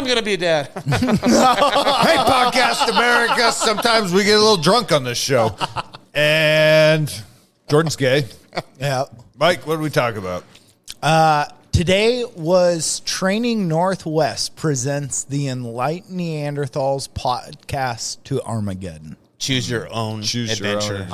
going to be a dad. Hey, Podcast America. Sometimes we get a little drunk on this show. And Jordan's gay. Yeah. Mike, what did we talk about? Today was Training Northwest presents the Enlightened Neanderthals podcast to Armageddon. Choose your own adventure.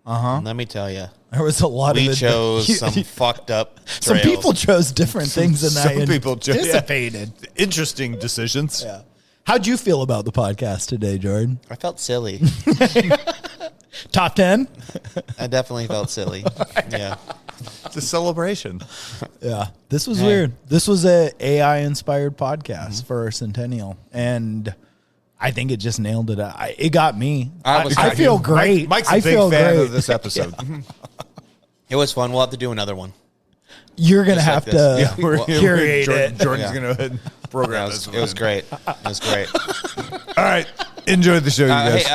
Let me tell you. There was a lot We of chose some fucked up Some trails. people chose different things than I Some people anticipated. Interesting decisions. Yeah. How'd you feel about the podcast today, Jordan? I felt silly. Top 10? I definitely felt silly. Yeah. It's a celebration. Yeah. This was weird. This was a AI-inspired podcast for our centennial, and I think it just nailed it. It got me. I feel great. Mike's a big fan of this episode. It was fun. We'll have to do another one. You're going to Just have like to this. curate it. Jordan's going to program Yeah, this. it was great. It was great. All right. Enjoy the show, you guys.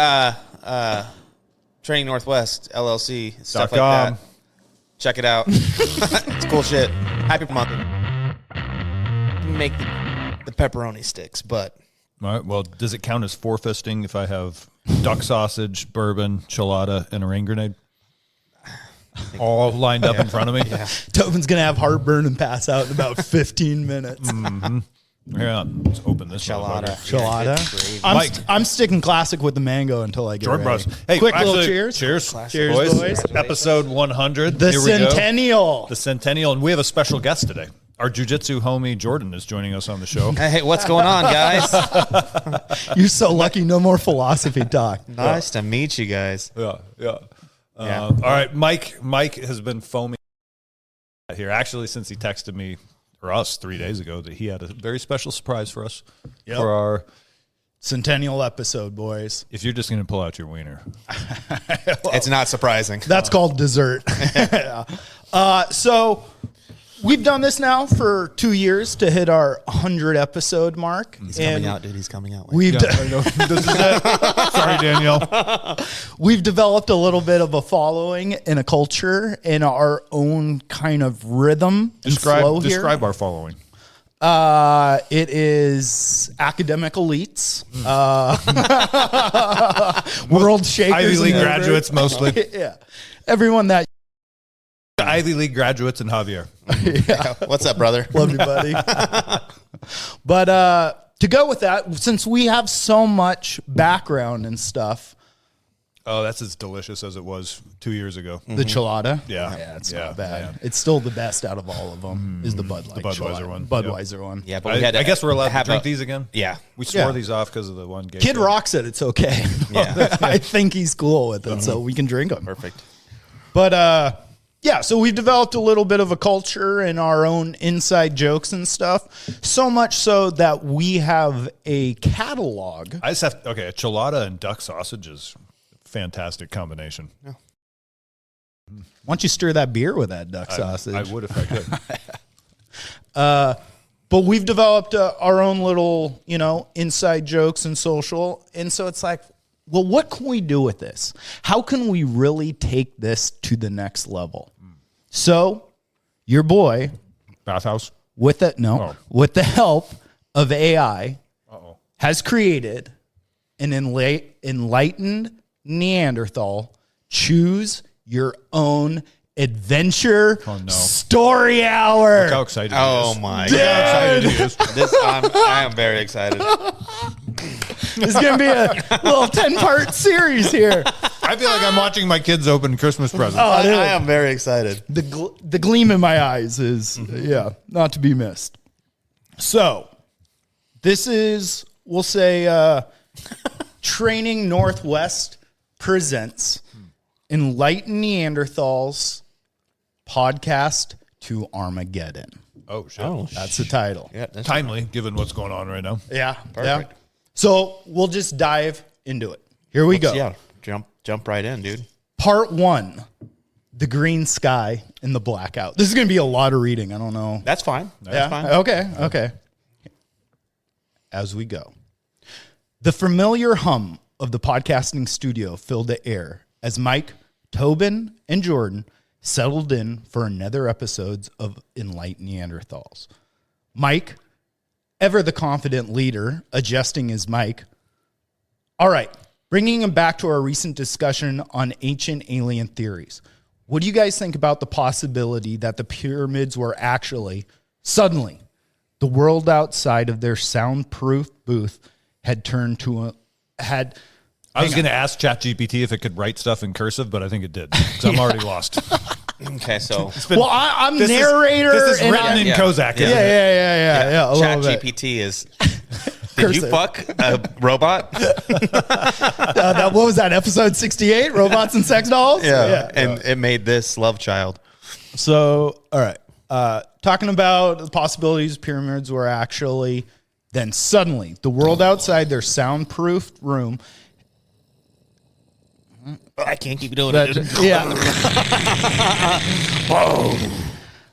Hey, Training Northwest, LLC, stuff like .com. that. Check it out. It's cool shit. Happy month. Make the pepperoni sticks, but... All right. Well, does it count as four-fisting if I have duck sausage, bourbon, chilada, and a rain grenade? All lined up in front of me? Yeah. Tobin's going to have heartburn and pass out in about 15 minutes. Yeah, let's open this. Enchilada. Enchilada. I'm sticking classic with the mango until I get Jordan ready. Bros. Hey, Quick actually, little cheers. Cheers. Cheers, boys. Episode 100. The Here we go. centennial. The centennial. And we have a special guest today. Our jiu-jitsu homie, Jordan, is joining us on the show. Hey, what's going on, guys? You're so lucky. No more philosophy talk. Nice to meet you guys. Yeah. All right, Mike has been foaming here, actually, since he texted me, or us, 3 days ago, that he had a very special surprise for us for our Centennial episode, boys. If you're just going to pull out your wiener. It's not surprising. That's called dessert. So we've done this now for 2 years to hit our 100 episode mark. He's coming out, dude. He's coming out. We've I know. This is it. Sorry, Danielle. we've developed a little bit of a following and a culture and our own kind of rhythm and flow here. Describe our following. It is academic elites, world shakers, Ivy League and graduates, mostly. yeah, everyone that Ivy League graduates and Javier. What's up, brother? love you, buddy. But to go with that, since we have so much background and stuff, Oh, that's as delicious as it was 2 years ago. the chilada, Yeah. it's Yeah, not bad. yeah. It's still the best out of all of them. Is the Bud Light, The Budweiser chilada. one. Budweiser one. Yeah, but we had I to guess we're allowed to have drink a- these again? Yeah. We swore Yeah. these off because of the one gay Kid Rock said it's okay. Yeah. I think he's cool with it, so we can drink them. Perfect. But yeah, so we've developed a little bit of a culture and our own inside jokes and stuff. So much so that we have a catalog. I just have, okay, a chilada and duck sausage is a fantastic combination. Why don't you stir that beer with that duck sausage? I would if I could. But we've developed our own little, inside jokes and social. And so it's like, well, what can we do with this? How can we really take this to the next level? So your boy, Bathhouse? with the help of AI, has created an enlightened Neanderthal. Choose your own adventure story hour. Look how excited he Oh is. my Look how god! excited he is. I am very excited. It's going to be a little 10-part series here. I feel like I'm watching my kids open Christmas presents. I am very excited. The gleam in my eyes is, not to be missed. So, this is, we'll say, Training Northwest presents Enlightened Neanderthals podcast to Armageddon. Oh, shit. That's the title. Yeah, that's Timely, given what's going on right now. Yeah. Perfect. Yeah. So, we'll just dive into it. Here we go. Yeah, jump right in, dude. Part 1, the green sky and the blackout. This is going to be a lot of reading. I don't know. That's fine. That's Yeah. fine. Okay. As we go. The familiar hum of the podcasting studio filled the air as Mike, Tobin, and Jordan settled in for another episodes of Enlightened Neanderthals. Mike, ever the confident leader, adjusting his mic. All right, bringing him back to our recent discussion on ancient alien theories. What do you guys think about the possibility that the pyramids were actually, suddenly, the world outside of their soundproof booth had turned to I was going to ask ChatGPT if it could write stuff in cursive, but I think it did because I'm already lost. Okay, so I'm narrator. This is and written in Kozak. Yeah. A little bit. ChatGPT is. Did you fuck a robot? What was that? Episode 68, Robots and Sex Dolls? And it made this love child. So, all right. Talking about the possibilities pyramids were actually, then suddenly the world outside their soundproof room. I can't keep doing it.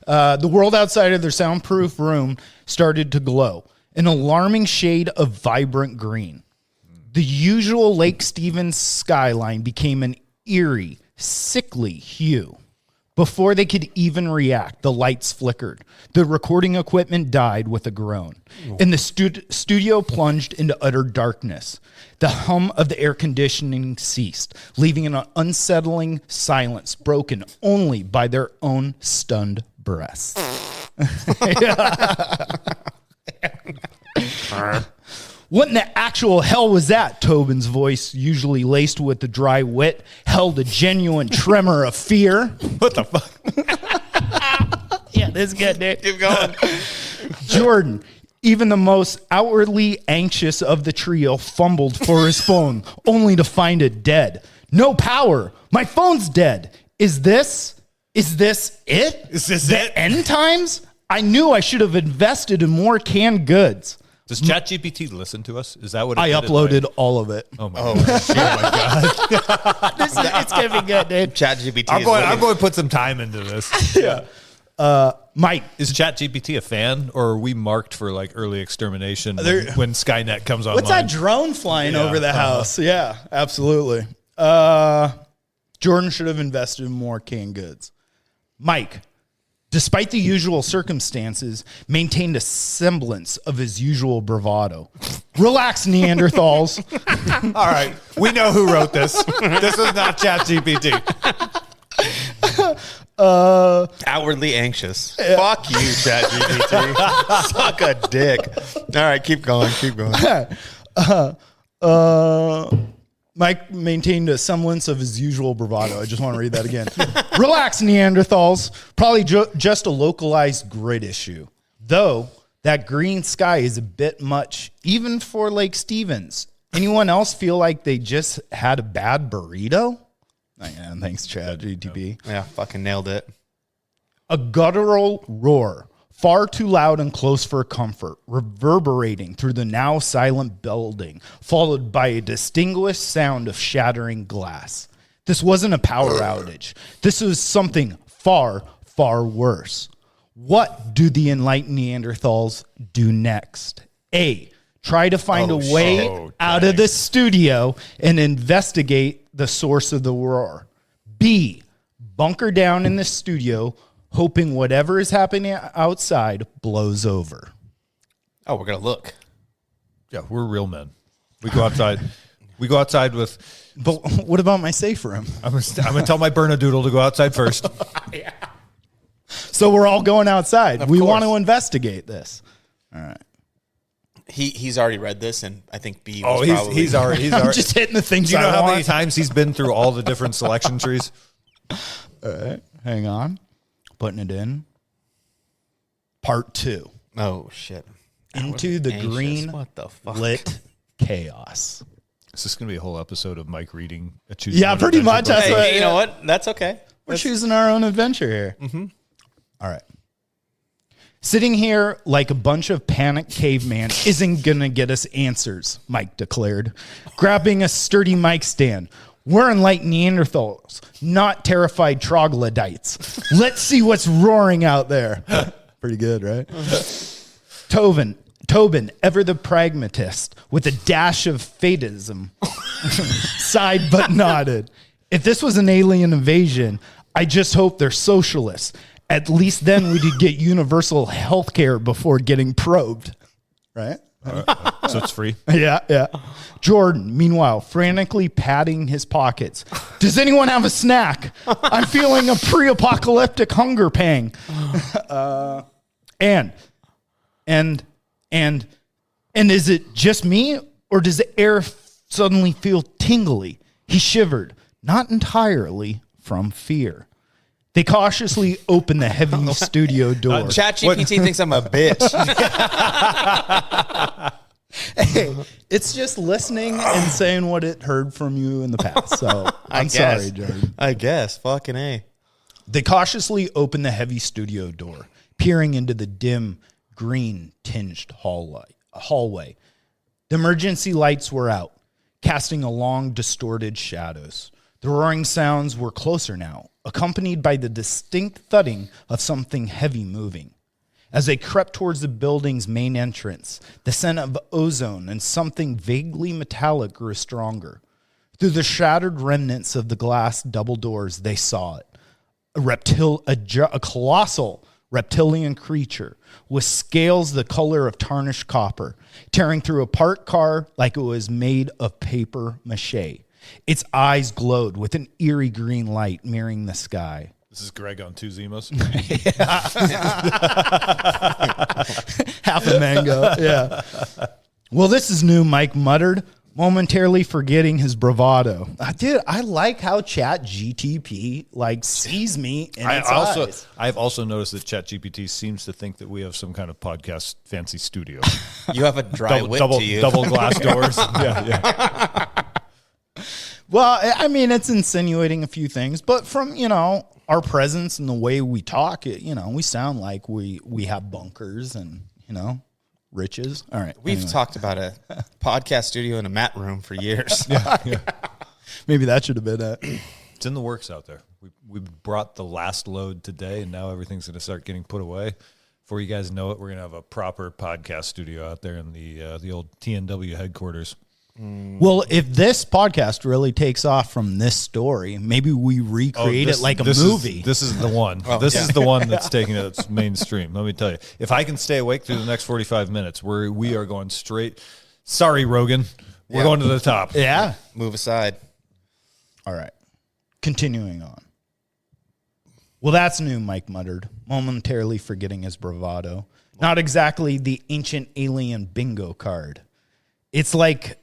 The world outside of their soundproof room started to glow, an alarming shade of vibrant green. The usual Lake Stevens skyline became an eerie, sickly hue. Before they could even react, the lights flickered. The recording equipment died with a groan. And the studio plunged into utter darkness. The hum of the air conditioning ceased, leaving an unsettling silence broken only by their own stunned breaths. What in the actual hell was that? Tobin's voice, usually laced with the dry wit, held a genuine tremor of fear. What the fuck? Yeah, this is good, dude. Keep going. Jordan, even the most outwardly anxious of the trio, fumbled for his phone, only to find it dead. No power. My phone's dead. Is this it? Is this the end times? I knew I should have invested in more canned goods. Does ChatGPT listen to us? Is that what it I did? uploaded all of it. Oh my god! It's gonna be good, dude. ChatGPT. I'm going to put some time into this. Mike, Is ChatGPT a fan, or are we marked for like early extermination when Skynet comes online? what's that drone flying over the house? Yeah, absolutely. Jordan should have invested in more canned goods. Mike, despite the usual circumstances, maintained a semblance of his usual bravado. Relax, Neanderthals. All right, we know who wrote this. This is not ChatGPT. Outwardly anxious. Fuck you, ChatGPT. Suck a dick. All right, keep going. Mike maintained a semblance of his usual bravado. I just want to read that again. Relax, Neanderthals. Probably just a localized grid issue. Though that green sky is a bit much, even for Lake Stevens. Anyone else feel like they just had a bad burrito? Oh, yeah, thanks, Chad, GTP. Yeah, fucking nailed it. A guttural roar, far too loud and close for comfort, reverberating through the now silent building, followed by a distinguished sound of shattering glass. This wasn't a power outage. This was something far, far worse. What do the enlightened Neanderthals do next? A, try to find a way out of the studio and investigate the source of the roar. B, bunker down in the studio, hoping whatever is happening outside blows over. Oh, we're going to look. Yeah, we're real men. We go outside. We go outside with. But what about my safe room? I'm going to tell my Bernadoodle to go outside first. Yeah. So we're all going outside. We want to investigate this. All right. He's already read this, and I think B. Oh, Was probably, he's already. I'm just hitting the things. Do you know I how want. many times he's been through all the different selection trees? All right, hang on, putting it in. Part 2. Oh shit! Into the Anxious. green What the fuck? lit chaos. Is this going to be a whole episode of Mike reading a choose? Yeah, Your Own pretty adventure much. book? That's what, Hey, you know what? That's okay. We're choosing our own adventure here. Mm-hmm. All right. Sitting here like a bunch of panicked caveman isn't going to get us answers, Mike declared, grabbing a sturdy mic stand. We're enlightened Neanderthals, not terrified troglodytes. Let's see what's roaring out there. Pretty good, right? Tobin, ever the pragmatist, with a dash of fatism, sighed but nodded. If this was an alien invasion, I just hope they're socialists. At least then we could get universal health care before getting probed. right? So it's free. Yeah. Jordan, meanwhile, frantically patting his pockets. Does anyone have a snack? I'm feeling a pre-apocalyptic hunger pang. And is it just me, or does the air suddenly feel tingly? He shivered, not entirely from fear. They cautiously open the heavy studio door. ChatGPT thinks I'm a bitch. Hey, it's just listening and saying what it heard from you in the past. So I'm sorry, Jordan. I guess. Fucking A. They cautiously open the heavy studio door, peering into the dim, green-tinged hallway. The emergency lights were out, casting a long, distorted shadows. The roaring sounds were closer now, accompanied by the distinct thudding of something heavy moving. As they crept towards the building's main entrance, the scent of ozone and something vaguely metallic grew stronger. Through the shattered remnants of the glass double doors, they saw it. A colossal reptilian creature with scales the color of tarnished copper, tearing through a parked car like it was made of paper mache. Its eyes glowed with an eerie green light mirroring the sky. This is Greg on two Zimas. Half a mango. Yeah. Well, this is new, Mike muttered, momentarily forgetting his bravado. Dude, I like how ChatGTP sees me in its eyes. I've also noticed that ChatGPT seems to think that we have some kind of podcast fancy studio. You have a dry wit to you. Double glass doors. Yeah. Well, I mean, it's insinuating a few things, but from, our presence and the way we talk, we sound like we have bunkers and, riches. All right. We've talked about a podcast studio in a mat room for years. Yeah. Maybe that should have been it. It's in the works out there. We brought the last load today, and now everything's going to start getting put away. Before you guys know it, we're going to have a proper podcast studio out there in the old TNW headquarters. Well, if this podcast really takes off from this story, maybe we recreate it like a movie. This is the one. This is the one that's taking it its mainstream. Let me tell you. If I can stay awake through the next 45 minutes, we are going straight. Sorry, Rogan. We're going to the top. Yeah. Move aside. All right. Continuing on. Well, that's new, Mike muttered, momentarily forgetting his bravado. Not exactly the ancient alien bingo card. It's like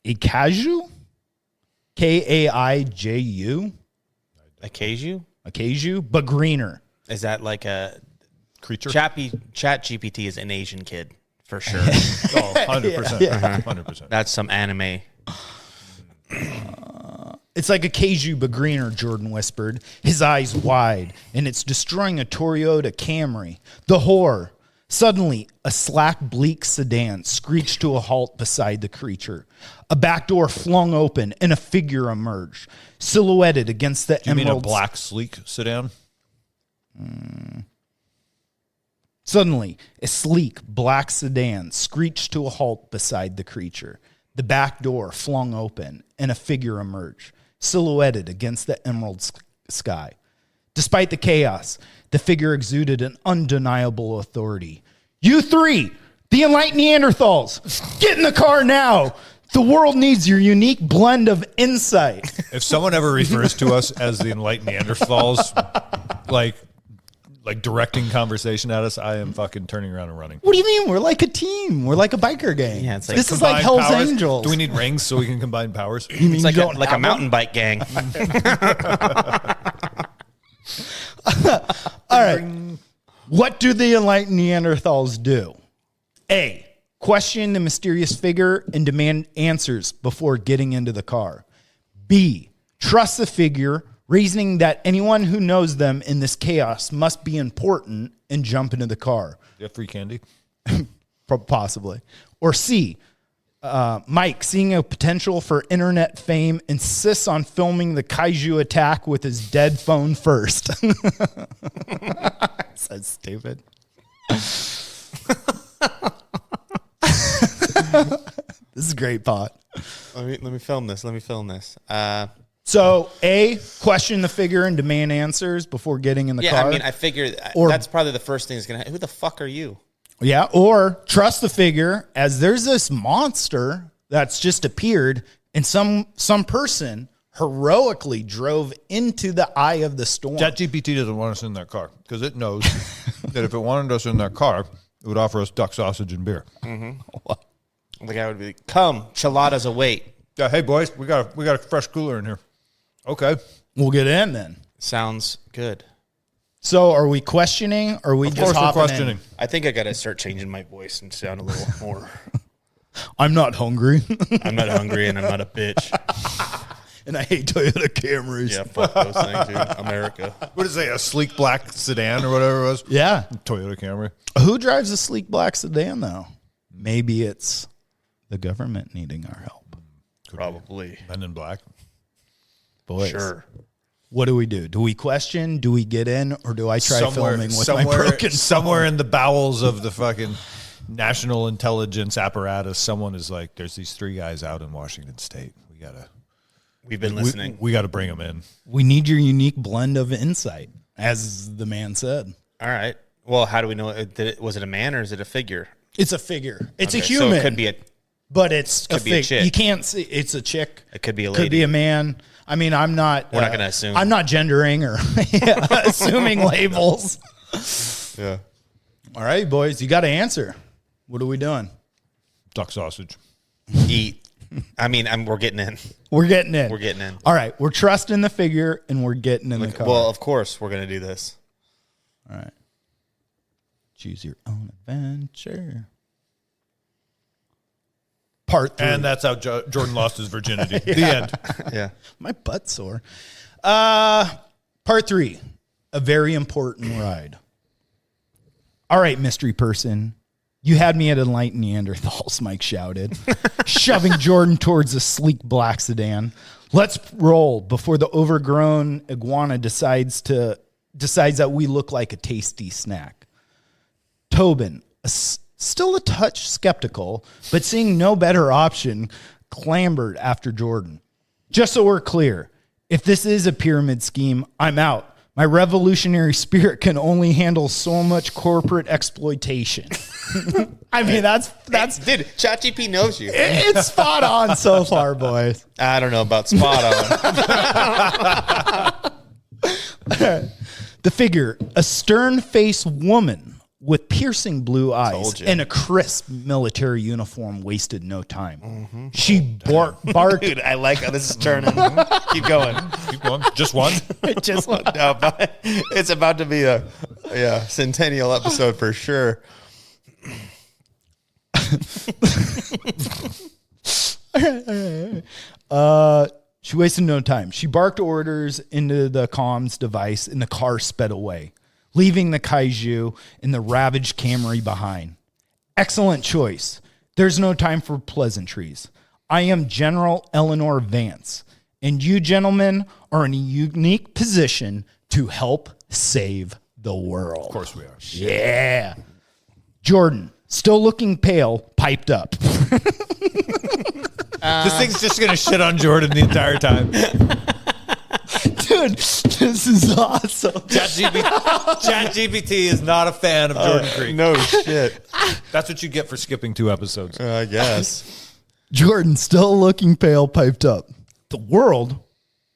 a Kaiju? Kaiju? A Kaiju? A Kaiju, but greener. Is that like a Creature? Chat GPT is an Asian kid, for sure. 100%. Yeah. 100%. That's some anime. It's like a Kaiju, but greener, Jordan whispered, his eyes wide, and it's destroying a Toyota Camry. The horror. Suddenly, a slack, bleak sedan screeched to a halt beside the creature. A back door flung open, and a figure emerged, silhouetted against the emerald. You mean a black, sleek sedan? Suddenly, a sleek, black sedan screeched to a halt beside the creature. The back door flung open, and a figure emerged, silhouetted against the emerald sky. Despite the chaos, the figure exuded an undeniable authority. You three, the Enlightened Neanderthals, get in the car now. The world needs your unique blend of insight. If someone ever refers to us as the Enlightened Neanderthals, like directing conversation at us, I am fucking turning around and running. What do you mean? We're like a team. We're like a biker gang. Yeah, it's like this is like Hell's powers. Angels. Do we need rings so we can combine powers? You mean It's like you a, don't like a have mountain one? bike gang. All right. What do the Enlightened Neanderthals do? A, question the mysterious figure and demand answers before getting into the car. B, trust the figure, reasoning that anyone who knows them in this chaos must be important, and jump into the car. You have free candy? Possibly. Or C, Mike, seeing a potential for internet fame, insists on filming the kaiju attack with his dead phone first. So stupid. This is a great pot. Let me film this. So, A, question the figure and demand answers before getting in the car. I mean, I figure Or- that's probably the first thing that's going to happen. Who the fuck are you? Yeah, or trust the figure as there's this monster that's just appeared and some person heroically drove into the eye of the storm. ChatGPT doesn't want us in that car because it knows that if it wanted us in that car, it would offer us duck sausage and beer. Mm-hmm. The guy would be like, come, chiladas await. Yeah, hey boys, we got a fresh cooler in here. Okay. We'll get in then. Sounds good. So are we questioning or are we Of just course we're hopping questioning. in? I think I got to start changing my voice and sound a little more. I'm not hungry. I'm not hungry and I'm not a bitch. And I hate Toyota Camrys. Yeah, fuck those things, dude. America. What is it, a sleek black sedan or whatever it was? Yeah. Toyota Camry. Who drives a sleek black sedan, though? Maybe it's the government needing our help. Probably. Men in black. Boys. Sure. What do? Do we question? Do we get in? Or do I try filming with my broken somewhere in the bowels of the fucking national intelligence apparatus, someone is like, there's these 3 guys out in Washington State. We've been listening. We got to bring them in. We need your unique blend of insight, as the man said. All right. Well, how do we know? Was it a man or is it a figure? It's a figure. It's a Okay, human. So it could be but it's could be a chick. You can't see. It's a chick. It could be a lady. Could be a man. I mean, I'm not. We're not going to assume. I'm not gendering or assuming labels. Yeah. All right, boys, you got to answer. What are we doing? Duck sausage. Eat. I mean, we're getting in. We're getting in. We're getting in. All right, we're trusting the figure and we're getting in the car. Well, of course, we're going to do this. All right. Choose your own adventure. Part 3. And that's how Jordan lost his virginity. The end. Yeah. My butt's sore. Part 3. A very important ride. All right, mystery person. You had me at Enlightened Neanderthals, Mike shouted, shoving Jordan towards a sleek black sedan. Let's roll before the overgrown iguana decides that we look like a tasty snack. Tobin, still a touch skeptical, but seeing no better option, clambered after Jordan. Just so we're clear, if this is a pyramid scheme, I'm out. My revolutionary spirit can only handle so much corporate exploitation. I mean, that's Dude, ChatGPT knows you. it's spot on so far, boys. I don't know about spot on. The figure, a stern-faced woman with piercing blue eyes Told you. and a crisp military uniform, wasted no time. She barked. Dude, I like how this is turning. Keep going. Keep going. Just one. Just one. No, but it's about to be a centennial episode for sure. She wasted no time. She barked orders into the comms device and the car sped away, leaving the kaiju and the ravaged Camry behind. Excellent choice. There's no time for pleasantries. I am General Eleanor Vance, and you gentlemen are in a unique position to help save the world. Of course we are. Yeah. Jordan, still looking pale, piped up. This thing's just going to shit on Jordan the entire time. Dude, this is awesome. ChatGPT is not a fan of Jordan Creek. No shit. That's what you get for skipping 2 episodes. I guess. Jordan, still looking pale, piped up. The world?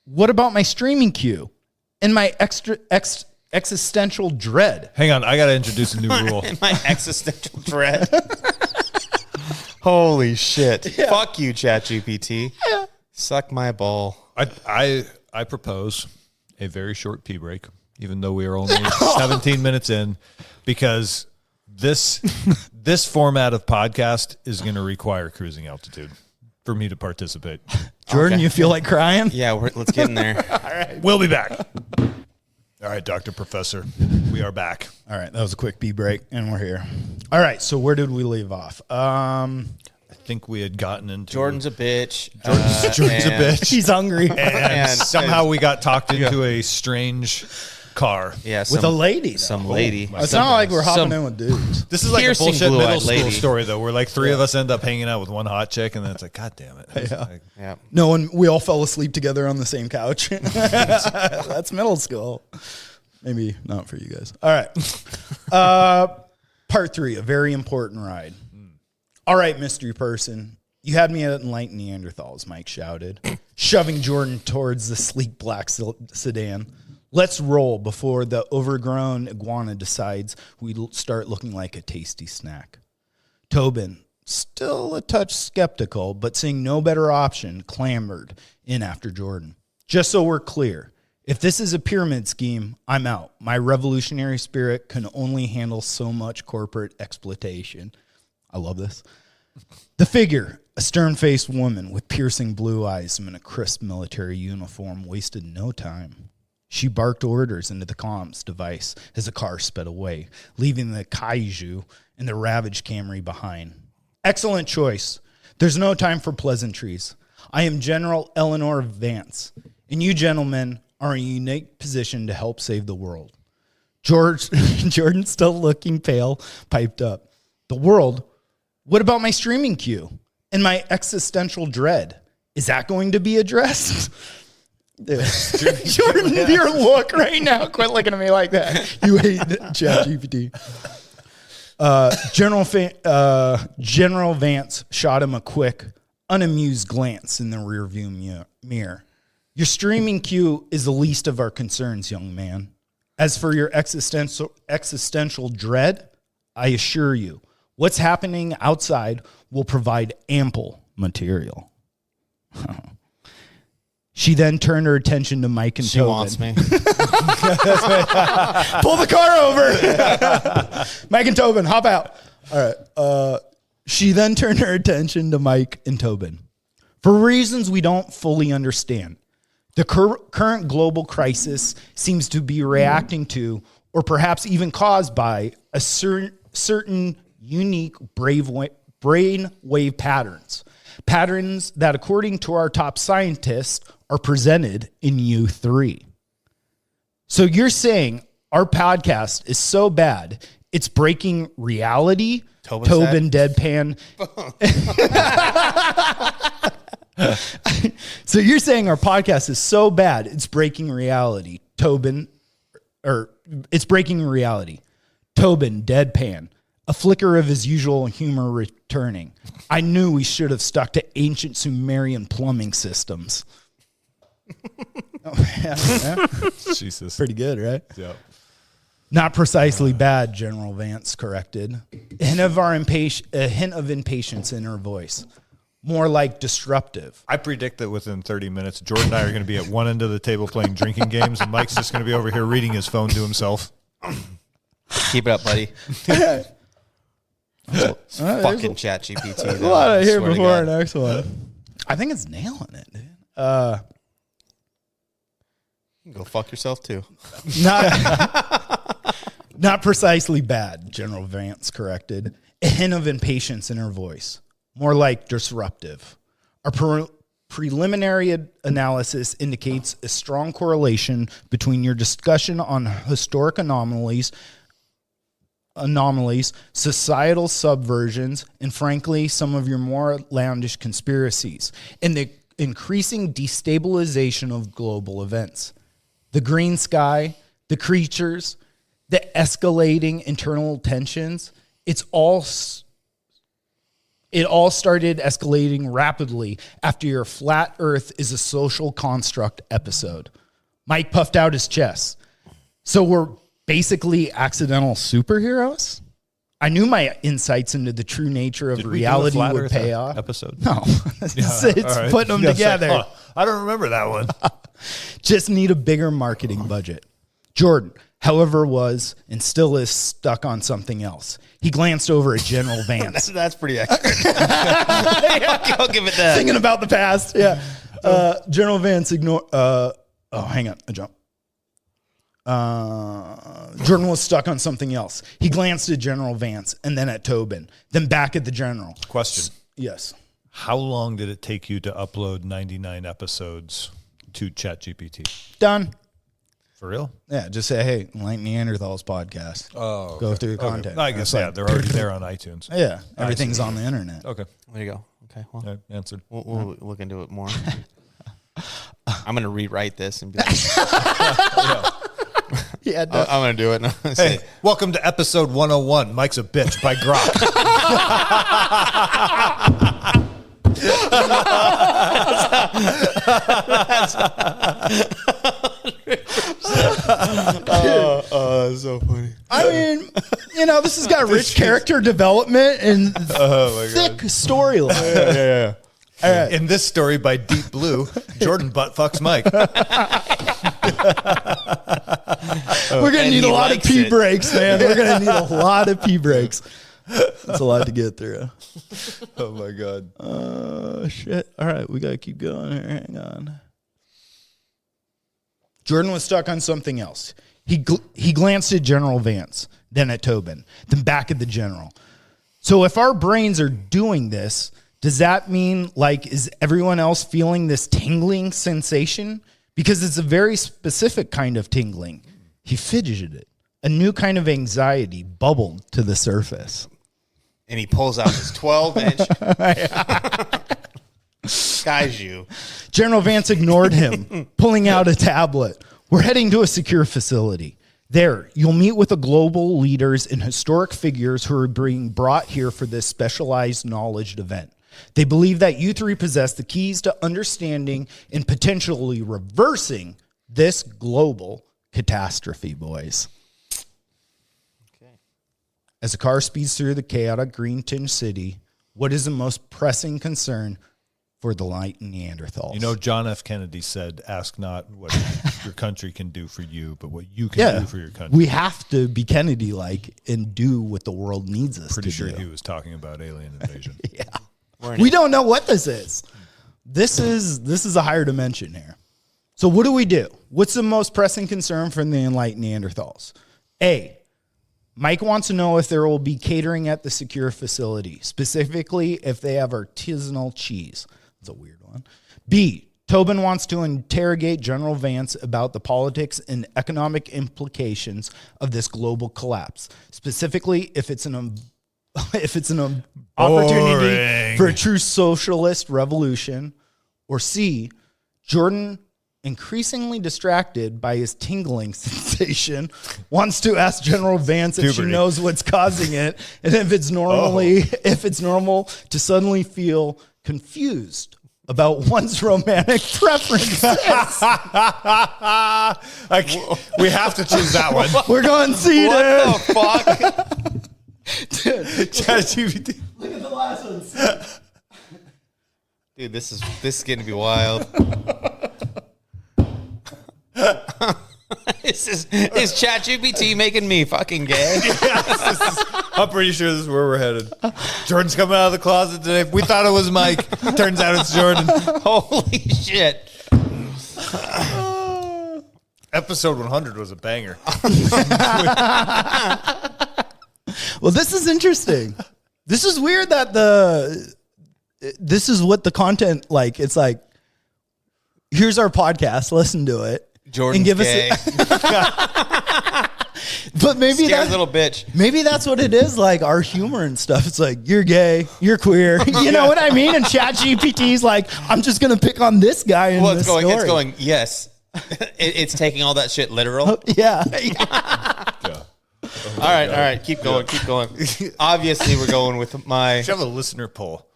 What about my streaming queue and my existential dread? Hang on, I got to introduce a new rule. My existential dread. Holy shit. Fuck you, ChatGPT. Yeah. Suck my ball. I propose a very short pee break, even though we are only 17 minutes in, because this format of podcast is going to require cruising altitude for me to participate. Jordan, Okay. you feel like crying? Yeah, let's get in there. All right. We'll be back. All right, Dr. Professor, we are back. All right, that was a quick pee break, and we're here. All right, so where did we leave off? I think we had gotten into Jordan's a bitch. Jordan's a bitch. He's hungry. And somehow we got talked into a strange car. Yeah, With a lady. Some though. lady. It's not like we're hopping Some- in with dudes. This is like a Piercing bullshit blue-eyed middle school lady. story, though, where like 3 of us end up hanging out with one hot chick, and then it's like, God damn it. It's like, Yeah. No, and we all fell asleep together on the same couch. That's middle school. Maybe not for you guys. All right. Part 3, a very important ride. All right, mystery person. You had me at Enlightened Neanderthals, Mike shouted, shoving Jordan towards the sleek black sedan. Let's roll before the overgrown iguana decides we start looking like a tasty snack. Tobin, still a touch skeptical, but seeing no better option, clambered in after Jordan. Just so we're clear, if this is a pyramid scheme, I'm out. My revolutionary spirit can only handle so much corporate exploitation. I love this. The figure, a stern-faced woman with piercing blue eyes and in a crisp military uniform, wasted no time. She barked orders into the comms device as the car sped away, leaving the kaiju and the ravaged Camry behind. Excellent choice. There's no time for pleasantries. I am General Eleanor Vance, and you gentlemen are in a unique position to help save the world. Jordan, still looking pale, piped up. The world? What about my streaming queue and my existential dread? Is that going to be addressed? Jordan, your look right now. Quit looking at me like that. You hate ChatGPT. General Vance shot him a quick, unamused glance in the rearview mirror. Your streaming queue is the least of our concerns, young man. As for your existential dread, I assure you, what's happening outside will provide ample material. She then turned her attention to Mike and Tobin. Wants me. Pull the car over. Mike and Tobin, hop out. All right. She then turned her attention to Mike and Tobin. For reasons we don't fully understand, the current global crisis seems to be reacting to, or perhaps even caused by, a certain unique brainwave patterns. Patterns that, according to our top scientists, are presented in U3. So you're saying our podcast is so bad, it's breaking reality? Tobin deadpan. So you're saying our podcast is so bad, it's breaking reality. It's breaking reality. Tobin deadpan. A flicker of his usual humor returning. I knew we should have stuck to ancient Sumerian plumbing systems. Yeah. Jesus. Pretty good, right? Yeah. Not precisely bad, General Vance corrected. A hint of impatience in her voice. More like disruptive. I predict that within 30 minutes, Jordan and I are going to be at one end of the table playing drinking games, and Mike's just going to be over here reading his phone to himself. Keep it up, buddy. Fucking ChatGPT. A lot of here before our next one. I think it's nailing it, dude. You can go fuck yourself too. Not precisely bad, General Vance corrected. A hint of impatience in her voice. More like disruptive. Our preliminary analysis indicates a strong correlation between your discussion on historic anomalies, societal subversions, and frankly, some of your more outlandish conspiracies, and the increasing destabilization of global events. The green sky, the creatures, the escalating internal tensions, it all started escalating rapidly after your flat earth is a social construct episode. Mike puffed out his chest. So we're basically accidental superheroes? I knew my insights into the true nature of reality would pay off. Episode? No, it's right. Putting them together. I don't remember that one. Just need a bigger marketing budget. Jordan, however, was and still is stuck on something else. He glanced over at General Vance. That's pretty accurate. I'll give it that. Thinking about the past. Yeah. General Vance ignored. Hang on. I jumped. Jordan was stuck on something else. He glanced at General Vance and then at Tobin, then back at the general. Question. Yes. How long did it take you to upload 99 episodes to ChatGPT? Done. For real? Yeah, just say, hey, Enlightened Neanderthals podcast. Oh, okay. Go through the content. I guess, yeah, they're already there on iTunes. Yeah, everything's on the internet. Okay. There you go. Okay, well, I answered. We'll look into it more. I'm going to rewrite this and be like, Yeah, I'm going to do it. Hey, welcome to episode 101. Mike's a bitch by Grok. That's so funny. I mean, this has got rich character development and thick storyline. Yeah. All right. In this story by Deep Blue, Jordan butt fucks Mike. We're going to need a lot of pee breaks, man. We're going to need a lot of pee breaks. That's a lot to get through. Oh, my God. Shit. All right, we got to keep going here. Hang on. Jordan was stuck on something else. He glanced at General Vance, then at Tobin, then back at the general. So if our brains are doing this, does that mean, is everyone else feeling this tingling sensation? Because it's a very specific kind of tingling. He fidgeted. A new kind of anxiety bubbled to the surface. And he pulls out his 12-inch Skyju. General Vance ignored him, pulling out a tablet. We're heading to a secure facility. There, you'll meet with the global leaders and historic figures who are being brought here for this specialized knowledge event. They believe that you three possess the keys to understanding and potentially reversing this global catastrophe, boys. Okay. As the car speeds through the chaotic green-tinged city, what is the most pressing concern for the Enlightened Neanderthals? John F. Kennedy said, ask not what your country can do for you, but what you can do for your country. We have to be Kennedy-like and do what the world needs us Pretty to sure do. he was talking about alien invasion. Yeah. We don't know what this is. This is a higher dimension here. So what do we do? What's the most pressing concern from the Enlightened Neanderthals? A, Mike wants to know if there will be catering at the secure facility, specifically if they have artisanal cheese. That's a weird one. B, Tobin wants to interrogate General Vance about the politics and economic implications of this global collapse, specifically if it's an opportunity for a true socialist revolution. Or C, Jordan, increasingly distracted by his tingling sensation, wants to ask General Vance if she knows what's causing it and if it's normal to suddenly feel confused about one's romantic preferences. We have to choose that one. We're going C, dude. What the fuck? ChatGPT. Look at the last one. Dude, this is going to be wild. Is ChatGPT making me fucking gay? I'm pretty sure this is where we're headed. Jordan's coming out of the closet today. We thought it was Mike. Turns out it's Jordan. Holy shit. Episode 100 was a banger. Well, this is interesting. This is weird that this is what the content, it's like, here's our podcast, listen to it. Jordan's and give gay. But maybe Scared little bitch. Maybe that's what it is, our humor and stuff. It's like, you're gay, you're queer. You know what I mean? And ChatGPT's like, I'm just going to pick on this guy in this story. It's going, yes. It's taking all that shit literal. Yeah. All right. Keep going. Obviously, we're going with my... Should have a listener poll.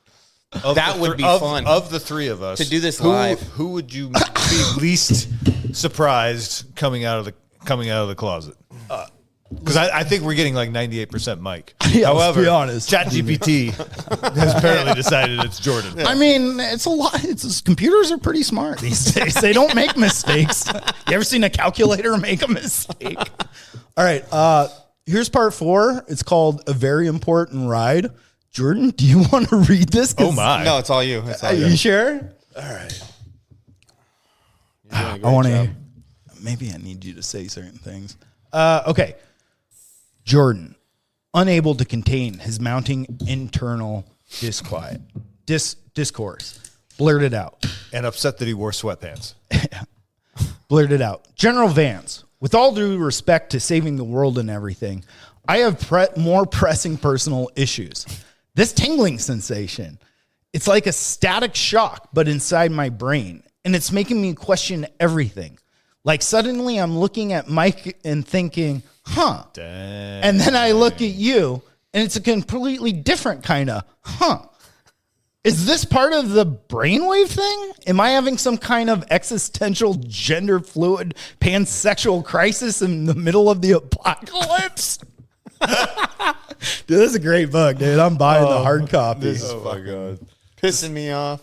That would be fun. Of the three of us. To do this live. Who would you be least surprised coming out of the closet? Because I think we're getting 98% Mike. Yeah, however, let's be honest. ChatGPT has apparently decided it's Jordan. I mean, it's a lot. Computers are pretty smart these days. They don't make mistakes. You ever seen a calculator make a mistake? All right. Here's part 4. It's called A Very Important Ride. Jordan, do you want to read this? Oh, my. No, it's all you. Are you sure? All right. I want to... Maybe I need you to say certain things. Okay. Jordan, unable to contain his mounting internal discourse, blurted out. And upset that he wore sweatpants. Blurted out. General Vance, with all due respect to saving the world and everything, I have more pressing personal issues. This tingling sensation, it's like a static shock, but inside my brain, and it's making me question everything. Like suddenly I'm looking at Mike and thinking, huh. Dang. And then I look at you and it's a completely different kind of, huh. Is this part of the brainwave thing? Am I having some kind of existential gender fluid pansexual crisis in the middle of the apocalypse? Dude, this is a great book, dude. I'm buying the hard copy. Oh my God. Pissing me off.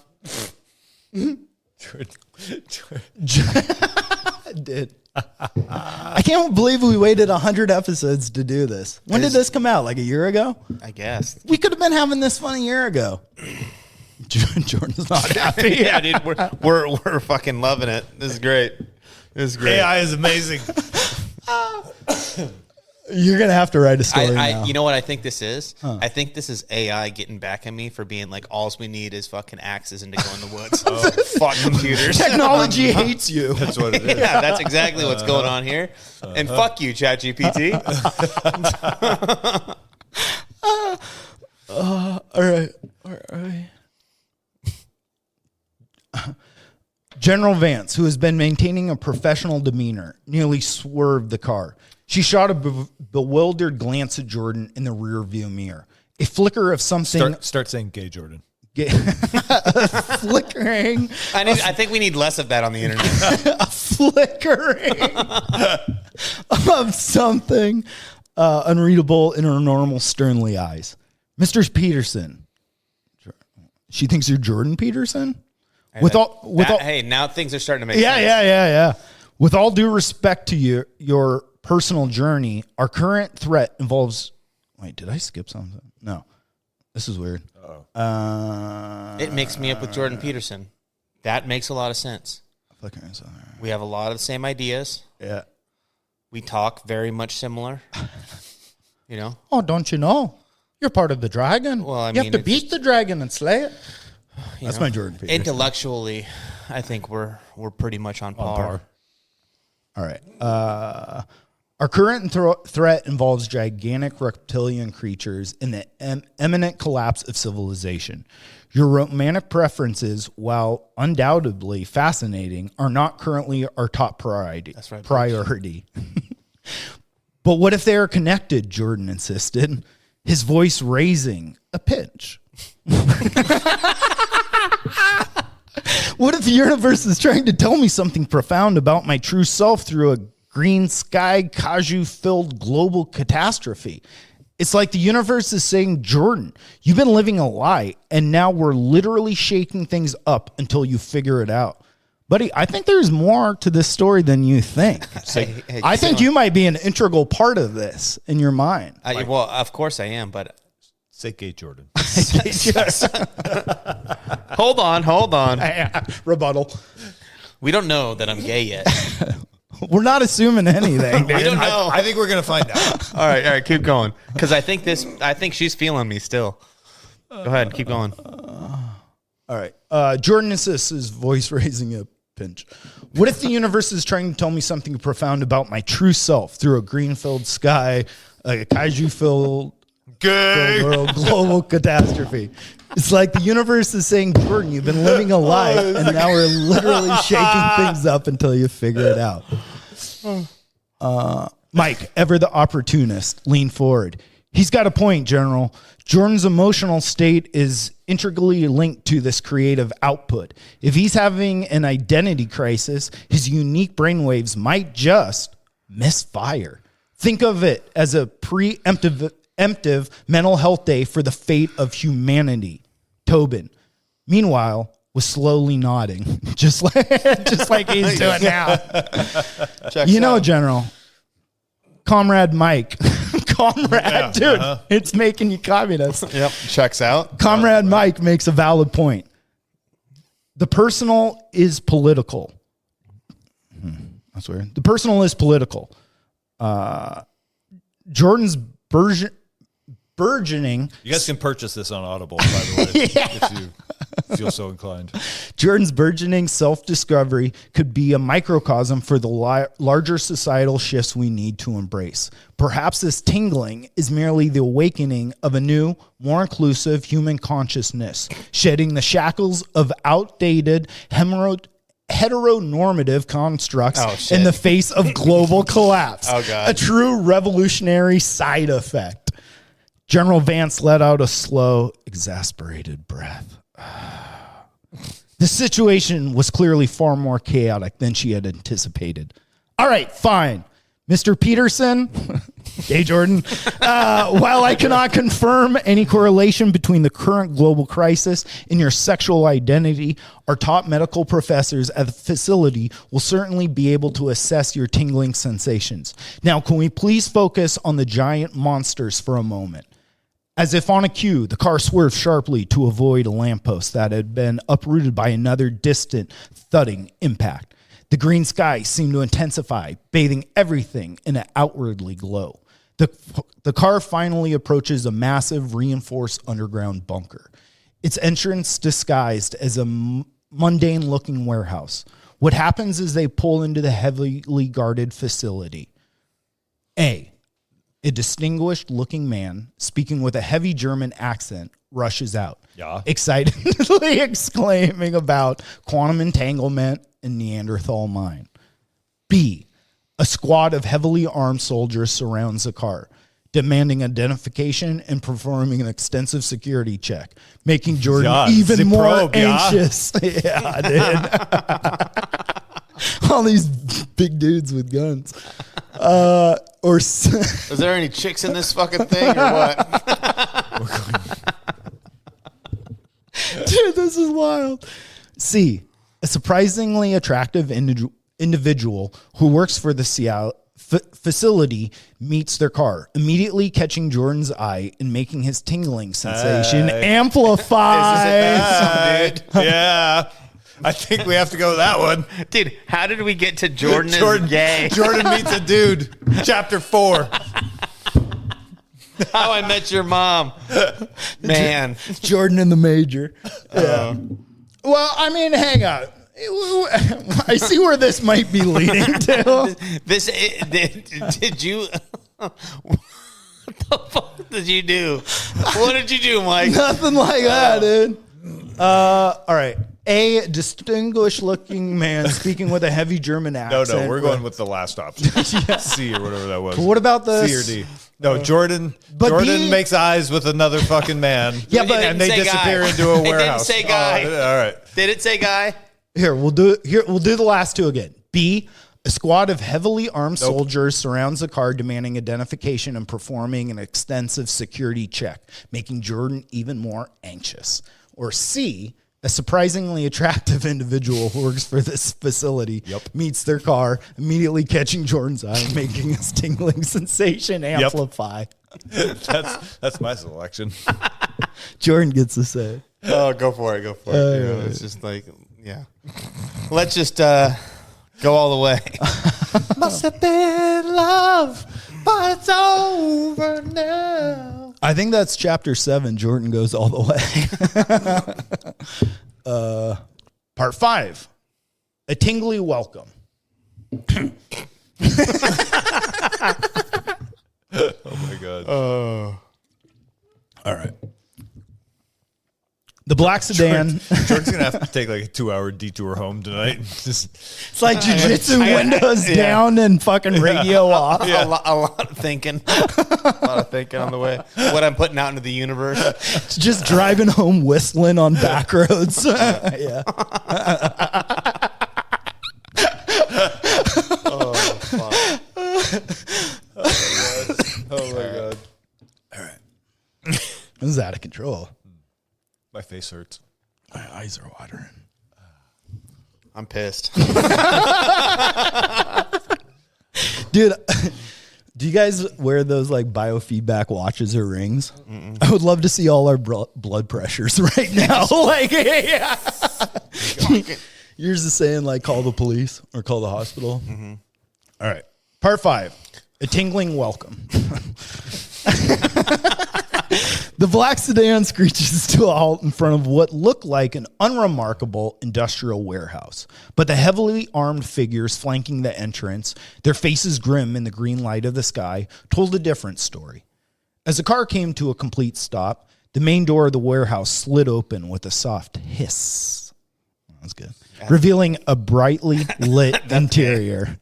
Dude. I can't believe we waited 100 episodes to do this. When did this come out? Like a year ago? I guess. We could have been having this fun a year ago. Jordan's not happy. Yeah, dude, we're fucking loving it. This is great. This is great. AI is amazing. You're gonna have to write a story now. You know what I think this is? I think this is AI getting back at me for being like, all we need is fucking axes and to go in the woods. Fuck computers. Technology hates you. That's what it is. Yeah, that's exactly what's going on here. And fuck you, ChatGPT. All right. General Vance, who has been maintaining a professional demeanor, nearly swerved the car. She shot a bewildered glance at Jordan in the rearview mirror. A flicker of something. Start saying gay, Jordan. Flickering. I think we need less of that on the internet. A flickering of something unreadable in her normal sternly eyes. Mr. Peterson. She thinks you're Jordan Peterson? Hey, now things are starting to make sense. Yeah. With all due respect to your personal journey, our current threat involves. Wait, did I skip something? No, this is weird. It mixed me up with Jordan Peterson. That makes a lot of sense. We have a lot of the same ideas. Yeah, we talk very much similar. You know? Oh, don't you know? You're part of the dragon. Well, you have to beat the dragon and slay it. That's my Jordan Peterson. Intellectually, I think we're pretty much on par. All right. Our current threat involves gigantic reptilian creatures and the imminent collapse of civilization. Your romantic preferences, while undoubtedly fascinating, are not currently our top priority. That's right. Priority. But what if they are connected? Jordan insisted, his voice raising a pitch. What if the universe is trying to tell me something profound about my true self through a green sky, kaiju-filled global catastrophe? It's like the universe is saying, Jordan, you've been living a lie, and now we're literally shaking things up until you figure it out. Buddy, I think there's more to this story than you think. I think you might be an integral part of this in your mind. Well, of course I am, but... Say gay, Jordan. Hold on. Rebuttal. We don't know that I'm gay yet. We're not assuming anything. We don't know. I think we're gonna find out. All right, keep going. Because I think she's feeling me still. Go ahead, keep going. All right. Jordan insists, his voice raising a pinch. What if the universe is trying to tell me something profound about my true self through a green-filled sky, a kaiju-filled world, global catastrophe? It's like the universe is saying, Jordan, you've been living a lie, and now we're literally shaking things up until you figure it out. Mike, ever the opportunist, leaned forward. He's got a point, General. Jordan's emotional state is integrally linked to this creative output. If he's having an identity crisis, his unique brainwaves might just misfire. Think of it as a preemptive mental health day for the fate of humanity. Tobin, meanwhile, was slowly nodding, just like he's doing now. General, Comrade Mike, dude, it's making you communist. Yep, checks out. Comrade Mike makes a valid point. The personal is political. That's weird. The personal is political. Jordan's burgeoning. You guys can purchase this on Audible, by the way, if you feel so inclined. Jordan's burgeoning self-discovery could be a microcosm for the larger societal shifts we need to embrace. Perhaps this tingling is merely the awakening of a new, more inclusive human consciousness, shedding the shackles of outdated heteronormative constructs Oh, shit. in the face of global collapse. Oh, God. A true revolutionary side effect. General Vance let out a slow, exasperated breath. The situation was clearly far more chaotic than she had anticipated. All right, fine. Mr. Peterson, hey, Jordan, while I cannot confirm any correlation between the current global crisis and your sexual identity, our top medical professors at the facility will certainly be able to assess your tingling sensations. Now, can we please focus on the giant monsters for a moment? As if on a cue, the car swerved sharply to avoid a lamppost that had been uprooted by another distant, thudding impact. The green sky seemed to intensify, bathing everything in an outwardly glow. The car finally approaches a massive, reinforced underground bunker, its entrance disguised as a mundane-looking warehouse. What happens is they pull into the heavily guarded facility. A distinguished-looking man, speaking with a heavy German accent, rushes out, excitedly exclaiming about quantum entanglement and Neanderthal mind. B, a squad of heavily armed soldiers surrounds the car, demanding identification and performing an extensive security check, making Jordan even more anxious. Yeah, dude. All these big dudes with guns. Is there any chicks in this fucking thing or what? Dude, this is wild. C, a surprisingly attractive individual who works for the facility meets their car, immediately catching Jordan's eye and making his tingling sensation amplify. Yeah. I think we have to go with that one. Dude, how did we get to Jordan is gay? Jordan meets a dude. Chapter 4. How I Met Your Mom. Man. Jordan in the major. Yeah. Well, I mean, hang on. I see where this might be leading to. Did you... What the fuck did you do? What did you do, Mike? Nothing like that, dude. All right. A distinguished-looking man speaking with a heavy German accent. No, we're going with the last option. C or whatever that was. But what about the C or D? No, Jordan makes eyes with another fucking man. Yeah, but and they disappear into a warehouse. It didn't say guy. All right. Did it say guy? We'll do the last two again. B, a squad of heavily armed soldiers surrounds the car, demanding identification and performing an extensive security check, making Jordan even more anxious. Or C, a surprisingly attractive individual who works for this facility meets their car, immediately catching Jordan's eye, making his tingling sensation amplify. That's my selection. Jordan gets to say. Oh, go for it. It's just like, yeah. Let's just go all the way. Must have been love, but it's over now. I think that's chapter 7. Jordan goes all the way. Part 5. A tingly welcome. Oh my God. All right. The black sedan. Jordan's going to have to take like a 2-hour detour home tonight. It's like jiu-jitsu windows down and fucking radio off. A lot of thinking. A lot of thinking on the way. What I'm putting out into the universe. Just driving home whistling on back roads. Yeah. Oh, fuck. Oh my God. All right. This is out of control. My face hurts. My eyes are watering. I'm pissed. Dude, do you guys wear those like biofeedback watches or rings? Mm-mm. I would love to see all our blood pressures right now. Like, yeah. Yours is saying like call the police or call the hospital. Mm-hmm. All right. Part 5. A tingling welcome. The black sedan screeches to a halt in front of what looked like an unremarkable industrial warehouse. But the heavily armed figures flanking the entrance, their faces grim in the green light of the sky, told a different story. As the car came to a complete stop, the main door of the warehouse slid open with a soft hiss. That's good. Revealing a brightly lit interior.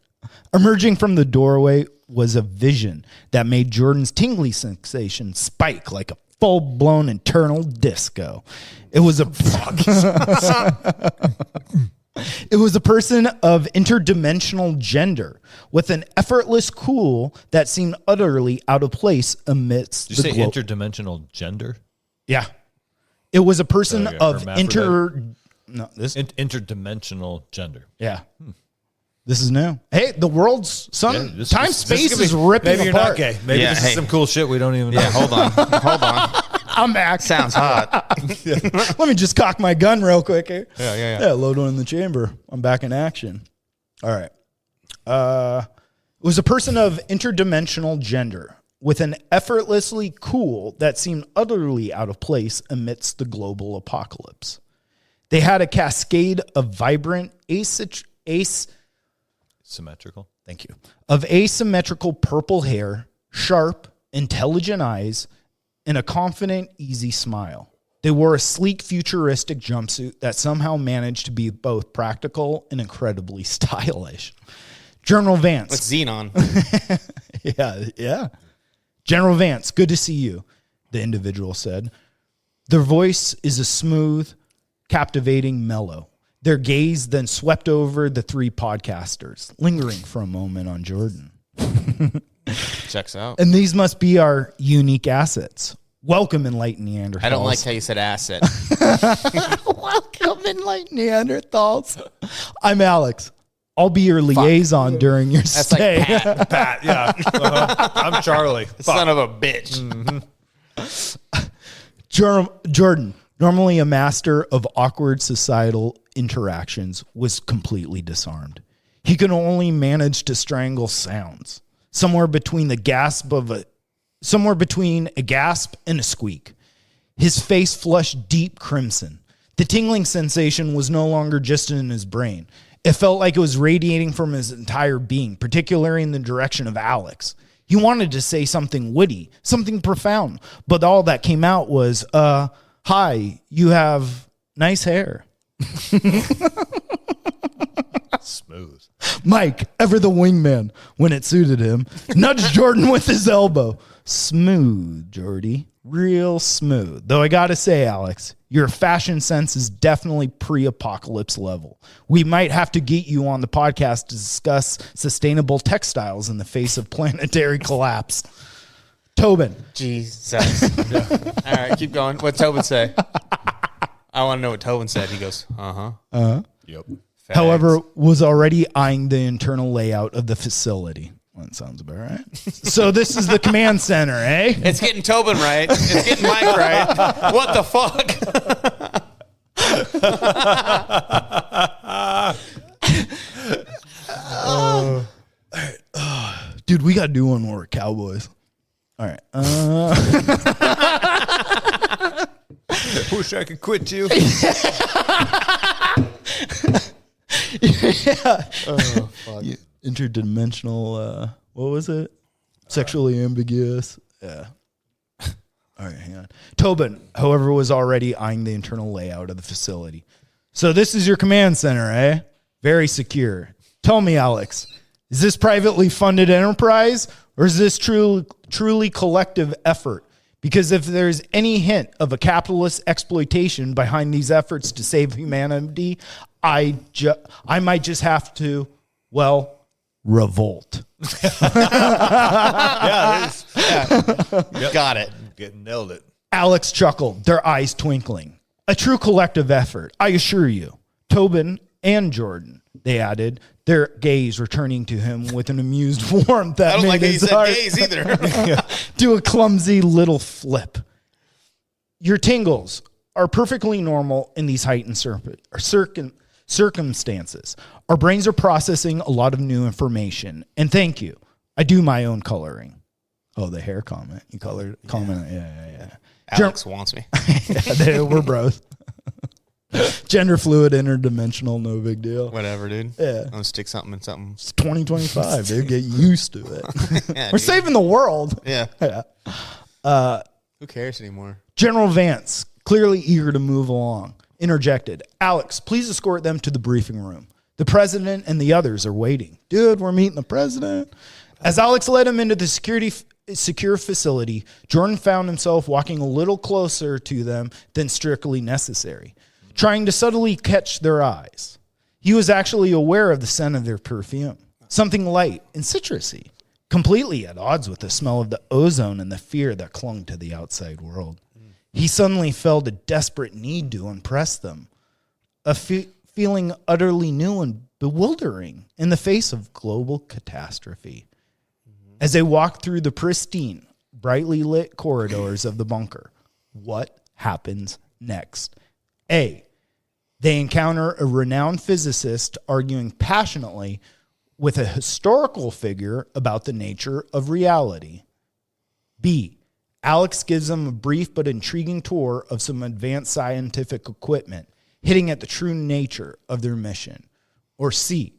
Emerging from the doorway was a vision that made Jordan's tingly sensation spike like a full-blown internal disco. It was a It was a person of interdimensional gender with an effortless cool that seemed utterly out of place amidst Did you say interdimensional gender? Yeah. It was a person of interdimensional gender. Yeah. This is new. Hey, the world's time-space is ripping maybe apart. You're not gay. Maybe this is some cool shit we don't even know. Yeah, hold on. I'm back. Sounds hot. Let me just cock my gun real quick here. Yeah, load one in the chamber. I'm back in action. All right. It was a person of interdimensional gender with an effortlessly cool that seemed utterly out of place amidst the global apocalypse. They had a cascade of vibrant symmetrical. Thank you. Of asymmetrical purple hair, sharp, intelligent eyes, and a confident, easy smile. They wore a sleek, futuristic jumpsuit that somehow managed to be both practical and incredibly stylish. General Vance. It's Xenon. Yeah. General Vance, good to see you, the individual said. Their voice is a smooth, captivating mellow. Their gaze then swept over the three podcasters, lingering for a moment on Jordan. Checks out. And these must be our unique assets. Welcome, Enlightened Neanderthals. I don't like how you said asset. Welcome, Enlightened Neanderthals. I'm Alex. I'll be your liaison during your stay. Like Pat, yeah. I'm Charlie. Son of a bitch. Jordan, normally a master of awkward societal interactions, was completely disarmed. He could only manage to strangle sounds, somewhere between a gasp and a squeak. His face flushed deep crimson. The tingling sensation was no longer just in his brain. It felt like it was radiating from his entire being, particularly in the direction of Alex. He wanted to say something witty, something profound, but all that came out was, hi, you have nice hair. Smooth. Mike, ever the wingman, when it suited him, nudged Jordan with his elbow. Smooth, Jordy. Real smooth. Though I gotta say, Alex, your fashion sense is definitely pre-apocalypse level. We might have to get you on the podcast to discuss sustainable textiles in the face of planetary collapse. Tobin. Jesus. All right, keep going. What'd Tobin say? I want to know what Tobin said. He goes, Yep. Facts. However, was already eyeing the internal layout of the facility. Well, that sounds about right. So this is the command center, eh? It's getting Tobin right. It's getting Mike right. What the fuck? Dude, we got to do one more with Cowboys. All right. Wish I could quit you. Yeah. Oh, fuck. Interdimensional, what was it? Sexually ambiguous. Yeah. All right, hang on. Tobin, however, was already eyeing the internal layout of the facility. So this is your command center, eh? Very secure. Tell me, Alex, is this privately funded enterprise or is this truly collective effort? Because if there's any hint of a capitalist exploitation behind these efforts to save humanity, I might just have to, revolt. Yeah, it is. Yep. Got it. Nailed it. Alex chuckled, their eyes twinkling. A true collective effort, I assure you. Tobin and Jordan, they added, their gaze returning to him with an amused warmth that I don't made like that you his said heart gaze either. do a clumsy little flip. Your tingles are perfectly normal in these heightened circumstances. Our brains are processing a lot of new information. And thank you. I do my own coloring. Oh, the hair comment. You colored comment. Yeah. Alex wants me. We're bros. Gender fluid, interdimensional, no big deal. Whatever, dude. Yeah. I'm gonna stick something in something. It's 2025, dude. Get used to it. Yeah, We're dude. saving the world. Yeah. Yeah. Who cares anymore? General Vance, clearly eager to move along. interjected, "Alex, please escort them to the briefing room. The president and the others are waiting." Dude, we're meeting the president. As Alex led him into the secure facility, Jordan found himself walking a little closer to them than strictly necessary, trying to subtly catch their eyes. He was actually aware of the scent of their perfume, something light and citrusy, completely at odds with the smell of the ozone and the fear that clung to the outside world. He suddenly felt a desperate need to impress them, a feeling utterly new and bewildering in the face of global catastrophe. As they walked through the pristine, brightly lit corridors of the bunker, what happens next? A, they encounter a renowned physicist arguing passionately with a historical figure about the nature of reality. B, Alex gives them a brief but intriguing tour of some advanced scientific equipment, hitting at the true nature of their mission. Or C,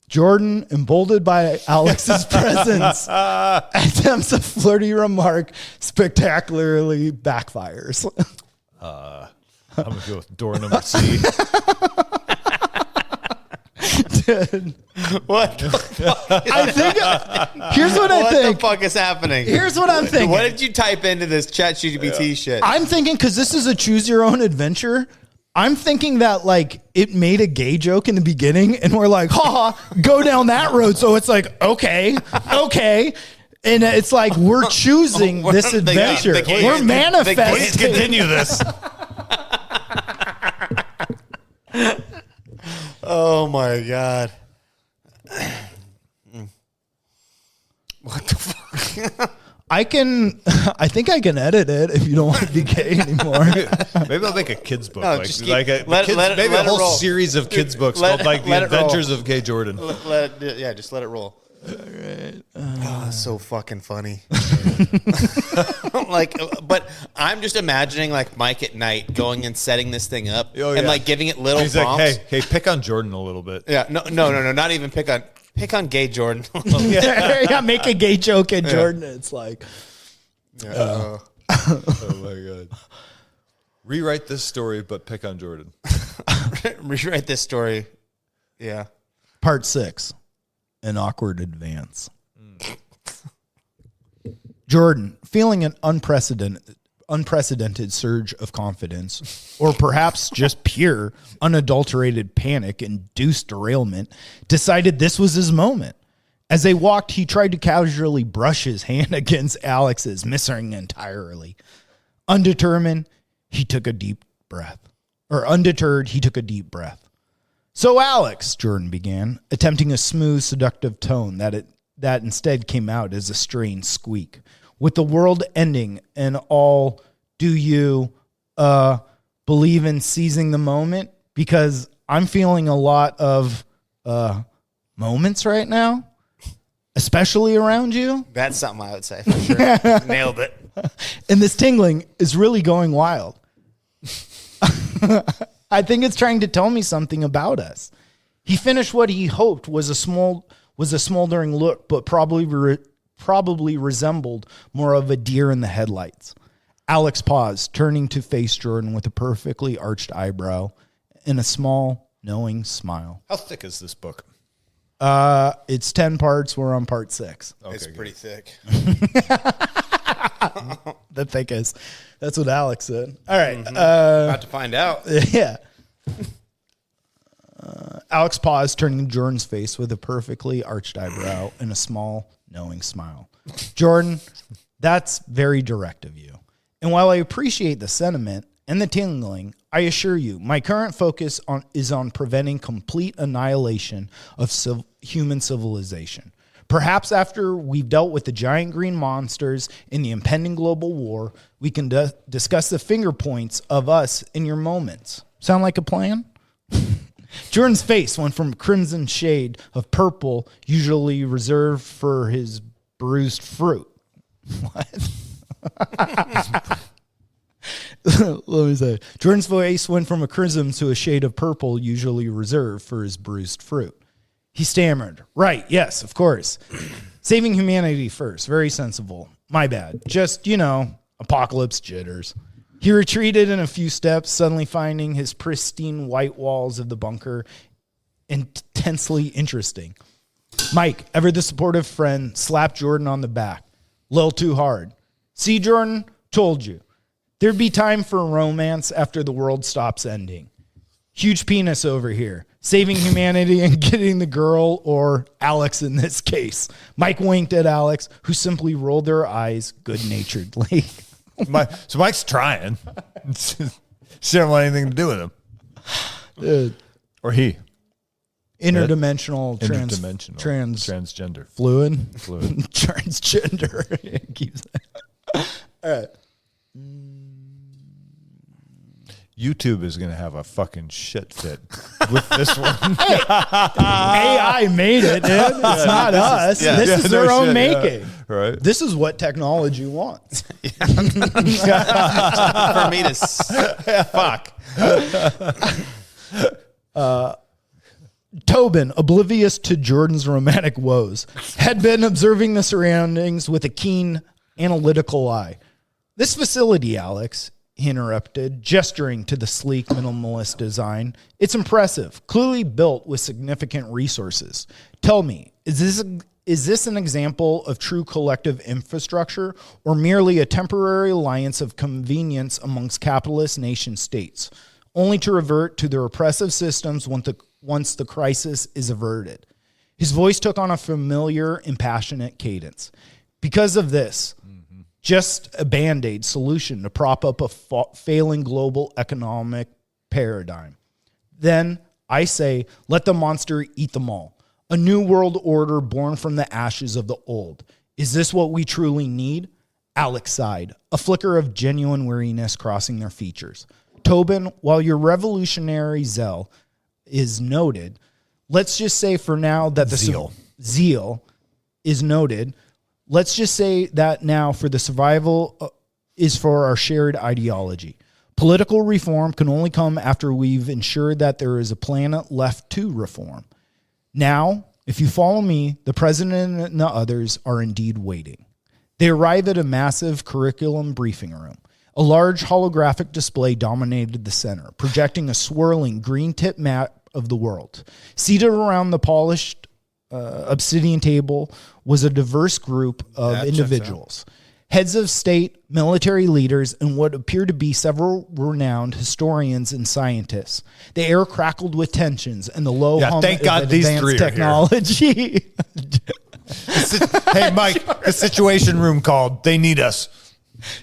Jordan, emboldened by Alex's presence, attempts a flirty remark, spectacularly backfires. I'm going to go with door number C. Dude. What the fuck? Here's what I think. What the fuck is happening? Here's what I'm thinking. What did you type into this ChatGPT shit? I'm thinking, because this is a choose your own adventure, I'm thinking that like it made a gay joke in the beginning and we're like, ha, go down that road. So it's like, okay. And it's like, we're choosing this adventure. We're manifesting. Please continue this. Oh my God. What the fuck? I think I can edit it if you don't want to be gay anymore. Maybe I'll make a kid's book, No, like just a whole roll. series of kids books called like The Adventures of Gay Jordan. Just let it roll. All right. Oh, that's so fucking funny. But I'm just imagining like Mike at night going and setting this thing up and like giving it little He's prompts. like, hey, pick on Jordan a little bit. Yeah, no, not even pick on gay Jordan. Yeah, make a gay joke at Jordan. It's like, Oh my God. Rewrite this story, but pick on Jordan. Rewrite this story. Yeah. Part 6, an awkward advance. Jordan, feeling an unprecedented surge of confidence, or perhaps just pure, unadulterated panic-induced derailment, decided this was his moment. As they walked, he tried to casually brush his hand against Alex's, missing entirely. Undeterred, he took a deep breath. "So, Alex," Jordan began, attempting a smooth, seductive tone that instead came out as a strained squeak. "With the world ending and all, do you believe in seizing the moment? Because I'm feeling a lot of moments right now, especially around you." That's something I would say for sure. Nailed it. "And this tingling is really going wild. I think it's trying to tell me something about us." He finished what he hoped was a smoldering look, but probably resembled more of a deer in the headlights. Alex paused, turning to face Jordan with a perfectly arched eyebrow and a small, knowing smile. How thick is this book? It's 10 parts. We're on part 6. Okay, It's pretty thick. The thickest. That's what Alex said. All right. About to find out. Yeah. Alex paused, turning to Jordan's face with a perfectly arched eyebrow and a small, knowing smile. "Jordan, that's very direct of you. And while I appreciate the sentiment and the tingling, I assure you, my current focus is on preventing complete annihilation of human civilization. Perhaps after we've dealt with the giant green monsters in the impending global war, we can discuss the finger points of us in your moments. Sound like a plan?" Jordan's face went from a crimson shade of purple, usually reserved for his bruised fruit. What? Let me say. Jordan's face went from a crimson to a shade of purple, usually reserved for his bruised fruit. He stammered. "Right, yes, of course. Saving humanity first. Very sensible. My bad. Just, apocalypse jitters." He retreated in a few steps, suddenly finding his pristine white walls of the bunker intensely interesting. Mike, ever the supportive friend, slapped Jordan on the back. Little too hard. See, Jordan, told you. There'd be time for romance after the world stops ending. Huge penis over here. Saving humanity and getting the girl, or Alex in this case. Mike winked at Alex, who simply rolled their eyes good-naturedly. So Mike's trying. She don't want anything to do with him. Or he. Interdimensional, transgender. Fluid. Transgender. It keeps all right. YouTube is going to have a fucking shit fit with this one. AI made it, dude. It's not us. This is their own making. Right. This is what technology wants. For me to fuck. Tobin, oblivious to Jordan's romantic woes, had been observing the surroundings with a keen, analytical eye. This facility, Alex, he interrupted, gesturing to the sleek, minimalist design. It's impressive, clearly built with significant resources. Tell me, is this an example of true collective infrastructure or merely a temporary alliance of convenience amongst capitalist nation states, only to revert to their oppressive systems once the crisis is averted? His voice took on a familiar and passionate cadence. Because of this, just a Band-Aid solution to prop up a failing global economic paradigm. Then, I say, let the monster eat them all. A new world order born from the ashes of the old. Is this what we truly need? Alex sighed, a flicker of genuine weariness crossing their features. Tobin, while your revolutionary zeal is noted, let's just say for now that the zeal is noted. Let's just say that now for the survival is for our shared ideology. Political reform can only come after we've ensured that there is a planet left to reform. Now, if you follow me, the president and the others are indeed waiting. They arrive at a massive curriculum briefing room. A large holographic display dominated the center, projecting a swirling green-tip map of the world. Seated around the polished obsidian table was a diverse group of individuals. Heads of state, military leaders, and what appeared to be several renowned historians and scientists. The air crackled with tensions and the low hum thank God of these advanced three technology. Hey, Mike, the situation room called. They need us.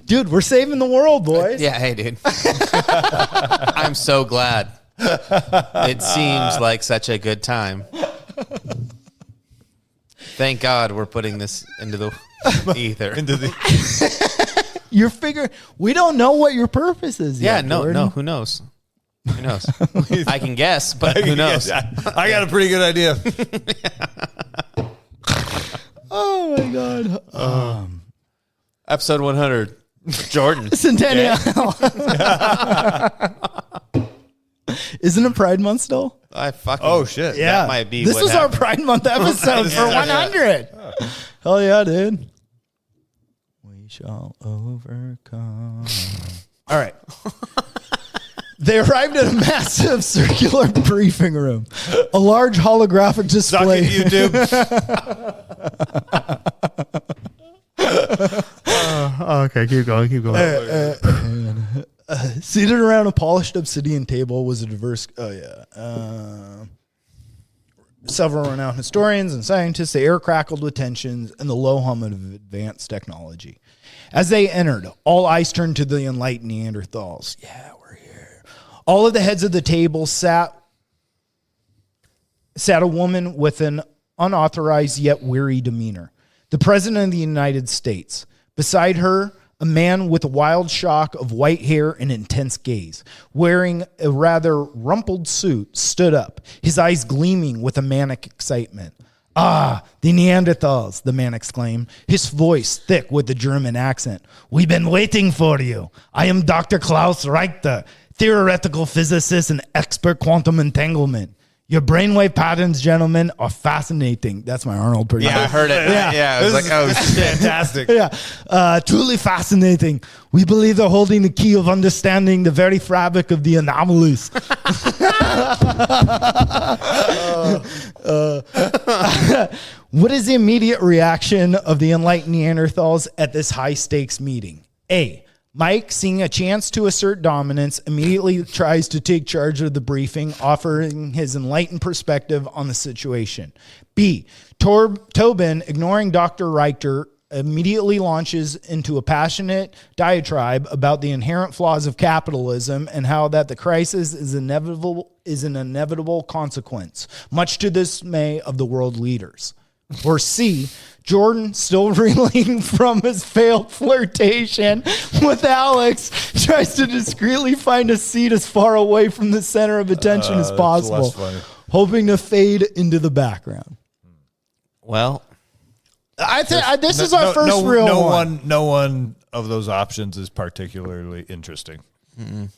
Dude, we're saving the world, boys. Yeah, hey, dude. I'm so glad. It seems like such a good time. Thank God we're putting this into the ether. You're figuring, we don't know what your purpose is yet, Jordan. No, who knows? Who knows? I can guess, but who knows? I got a pretty good idea. Oh, my God. Episode 100. Jordan. Centennial. Isn't it Pride Month still? Oh, shit. Yeah. That might be This what is happened. our Pride Month episode for 100. Hell yeah, dude. We shall overcome. All right. They arrived at a massive circular briefing room. A large holographic display. Suck it, YouTube. Okay, keep going. Seated around a polished obsidian table was a diverse... several renowned historians and scientists. The air crackled with tensions and the low hum of advanced technology. As they entered, all eyes turned to the enlightened Neanderthals. Yeah, we're here. All of the heads of the table sat a woman with an unauthorized yet weary demeanor. The President of the United States. Beside her, a man with a wild shock of white hair and intense gaze, wearing a rather rumpled suit, stood up, his eyes gleaming with a manic excitement. Ah, the Neanderthals, the man exclaimed, his voice thick with a German accent. We've been waiting for you. I am Dr. Klaus Reichter, theoretical physicist and expert quantum entanglement. Your brainwave patterns, gentlemen, are fascinating. That's my Arnold production. Yeah, I heard it. Yeah, I was like, oh, fantastic. Yeah, truly fascinating. We believe they're holding the key of understanding the very fabric of the anomalies. What is the immediate reaction of the enlightened Neanderthals at this high-stakes meeting? A. Mike, seeing a chance to assert dominance, immediately tries to take charge of the briefing, offering his enlightened perspective on the situation. B. Tobin, ignoring Dr. Richter, immediately launches into a passionate diatribe about the inherent flaws of capitalism and how that the crisis is an inevitable consequence, much to the dismay of the world leaders. Or C. Jordan, still reeling from his failed flirtation with Alex, tries to discreetly find a seat as far away from the center of attention as possible, hoping to fade into the background. Well, I think this is our first real one. No one of those options is particularly interesting. Mm-mm.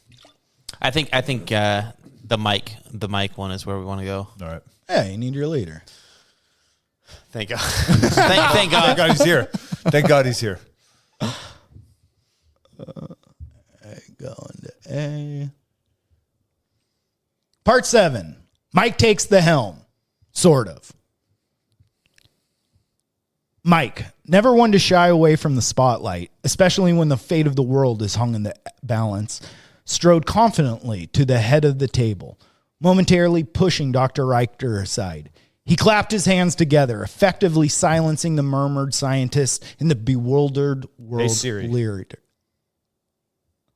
I think the Mike one is where we want to go. All right. Yeah, you need your leader. Thank God. Thank God. Thank God he's here. Thank God he's here. Going to A. Part 7. Mike takes the helm. Sort of. Mike, never one to shy away from the spotlight, especially when the fate of the world is hung in the balance, strode confidently to the head of the table, momentarily pushing Dr. Richter aside. He clapped his hands together, effectively silencing the murmured scientists in the bewildered world. Hey, Siri. Leader.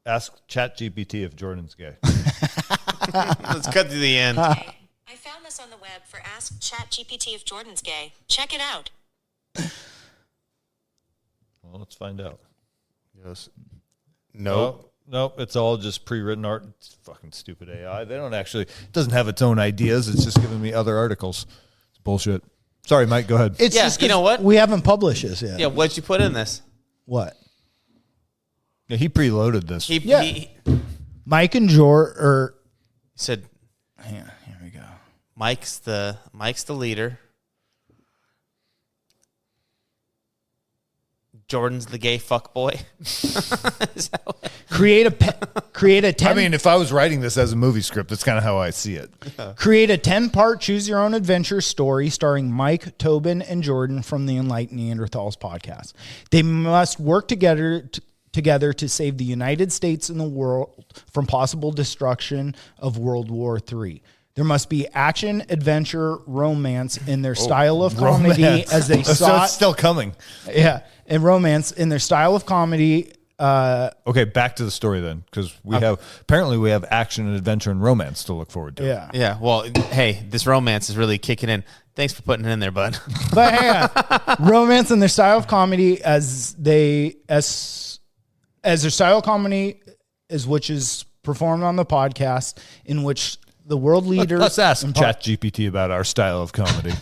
Ask ChatGPT if Jordan's gay. Let's cut to the end. Hey, I found this on the web for Ask ChatGPT if Jordan's gay. Check it out. Well, let's find out. Yes. Nope. Nope. It's all just pre-written art. It's fucking stupid AI. They don't actually, it doesn't have its own ideas. It's just giving me other articles. It's bullshit. Sorry, Mike, go ahead. It's just, you know what? We haven't published this yet. Yeah, what'd you put in this? What? Yeah, he preloaded this. He Mike and Jor said, here we go. Mike's the leader. Jordan's the gay fuck boy. Create a 10. I mean, if I was writing this as a movie script, that's kind of how I see it. Create a 10-part choose your own adventure story starring Mike, Tobin, and Jordan from the Enlightened Neanderthals podcast. They must work together to save the United States and the world from possible destruction of World War III. There must be action, adventure, romance in their style of comedy as they So sought. it's still coming. Yeah, and romance in their style of comedy. Okay, back to the story then, because we have action and adventure and romance to look forward to. Yeah. Yeah. Well, hey, this romance is really kicking in. Thanks for putting it in there, bud. But hang on. Romance in their style of comedy as their style of comedy is which is performed on the podcast, in which the world leaders. Let's ask ChatGPT about our style of comedy.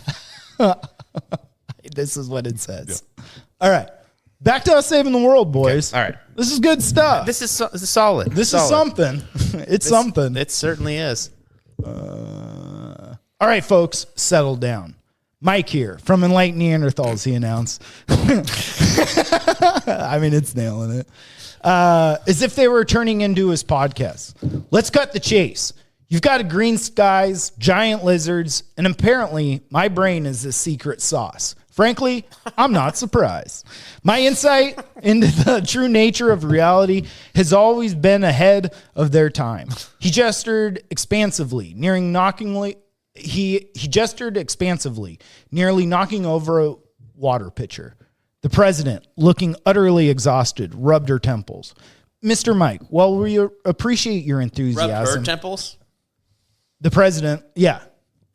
This is what it says. Yeah. All right. Back to us saving the world, boys. Okay. All right. This is good stuff. This is solid. This is something. It's something. It certainly is. All right, folks, settle down. Mike here from Enlightened Neanderthals, he announced. I mean, it's nailing it. As if they were turning into his podcast. Let's cut the chase. You've got green skies, giant lizards, and apparently my brain is the secret sauce. Frankly, I'm not surprised. My insight into the true nature of reality has always been ahead of their time. He gestured expansively, nearly knocking over a water pitcher. The president, looking utterly exhausted, rubbed her temples. Mr. Mike, while we appreciate your enthusiasm. Rubbed her temples? The president, yeah.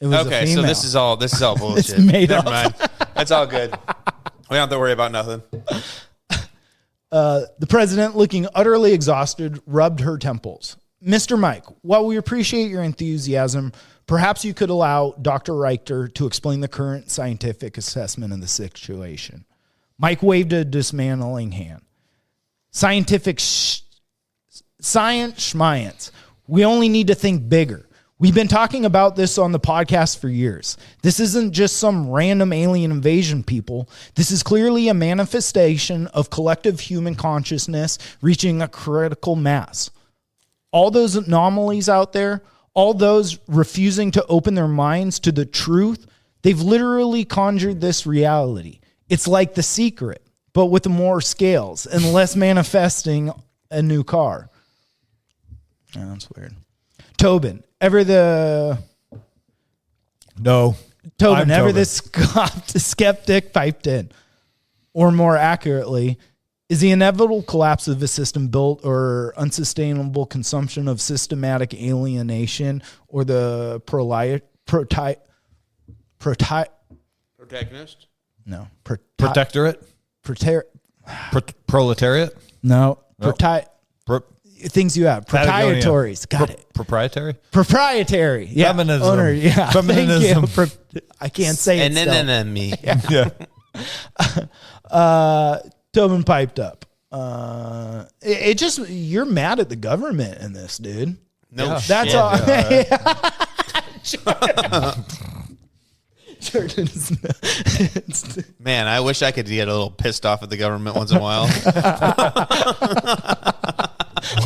It was okay, a female. so this is all bullshit. It's made Never up. mind. That's all good. We don't have to worry about nothing. The president, looking utterly exhausted, rubbed her temples. Mr. Mike, while we appreciate your enthusiasm, perhaps you could allow Dr. Richter to explain the current scientific assessment of the situation. Mike waved a dismantling hand. Science schmience. We only need to think bigger. We've been talking about this on the podcast for years. This isn't just some random alien invasion, people. This is clearly a manifestation of collective human consciousness reaching a critical mass. All those anomalies out there, all those refusing to open their minds to the truth, they've literally conjured this reality. It's like The Secret, but with more scales and less manifesting a new car. Oh, that's weird. Tobin, Tobin, the skeptic piped in. Or more accurately, is the inevitable collapse of a system built or unsustainable consumption of systematic alienation or the Protagonist? No. Protectorate? Proletariat? No. Pro- Things you have. Proprietaries. Got it. Proprietary? Proprietary. Yeah. Feminism. Owner. Yeah. Feminism. Thank you. I can't say it still. Enemy. Yeah. Tobin piped up. It just, you're mad at the government in this, dude. No, That's shit. all. Jordan's Man, I wish I could get a little pissed off at the government once in a while.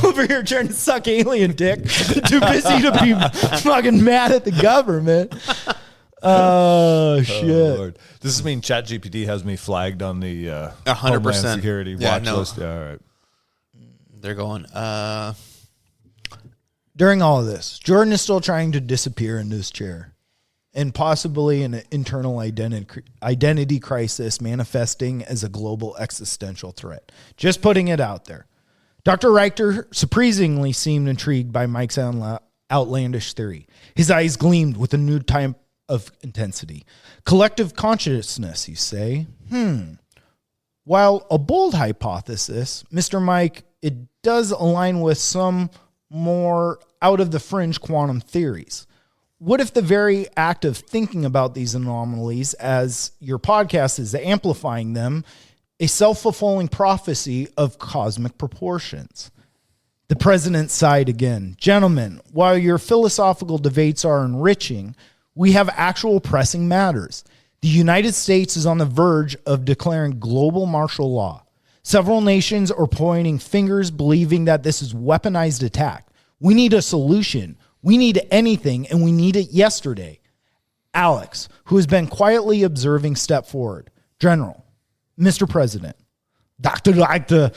over here trying to suck alien dick. Too busy to be fucking mad at the government. Oh, shit. Lord. Does this mean ChatGPT has me flagged on the 100% Homeland Security watch list? Yeah, all right. They're going, During all of this, Jordan is still trying to disappear into his chair and possibly an internal identity crisis manifesting as a global existential threat. Just putting it out there. Dr. Reichter surprisingly seemed intrigued by Mike's outlandish theory. His eyes gleamed with a new type of intensity. Collective consciousness, you say? While a bold hypothesis, Mr. Mike, it does align with some more out of the fringe quantum theories. What if the very act of thinking about these anomalies as your podcast is amplifying them, a self-fulfilling prophecy of cosmic proportions? The president sighed again. Gentlemen, while your philosophical debates are enriching, we have actual pressing matters. The United States is on the verge of declaring global martial law. Several nations are pointing fingers, believing that this is weaponized attack. We need a solution. We need anything, and we need it yesterday. Alex, who has been quietly observing, stepped forward. General, Mr. President, Dr. Reichter,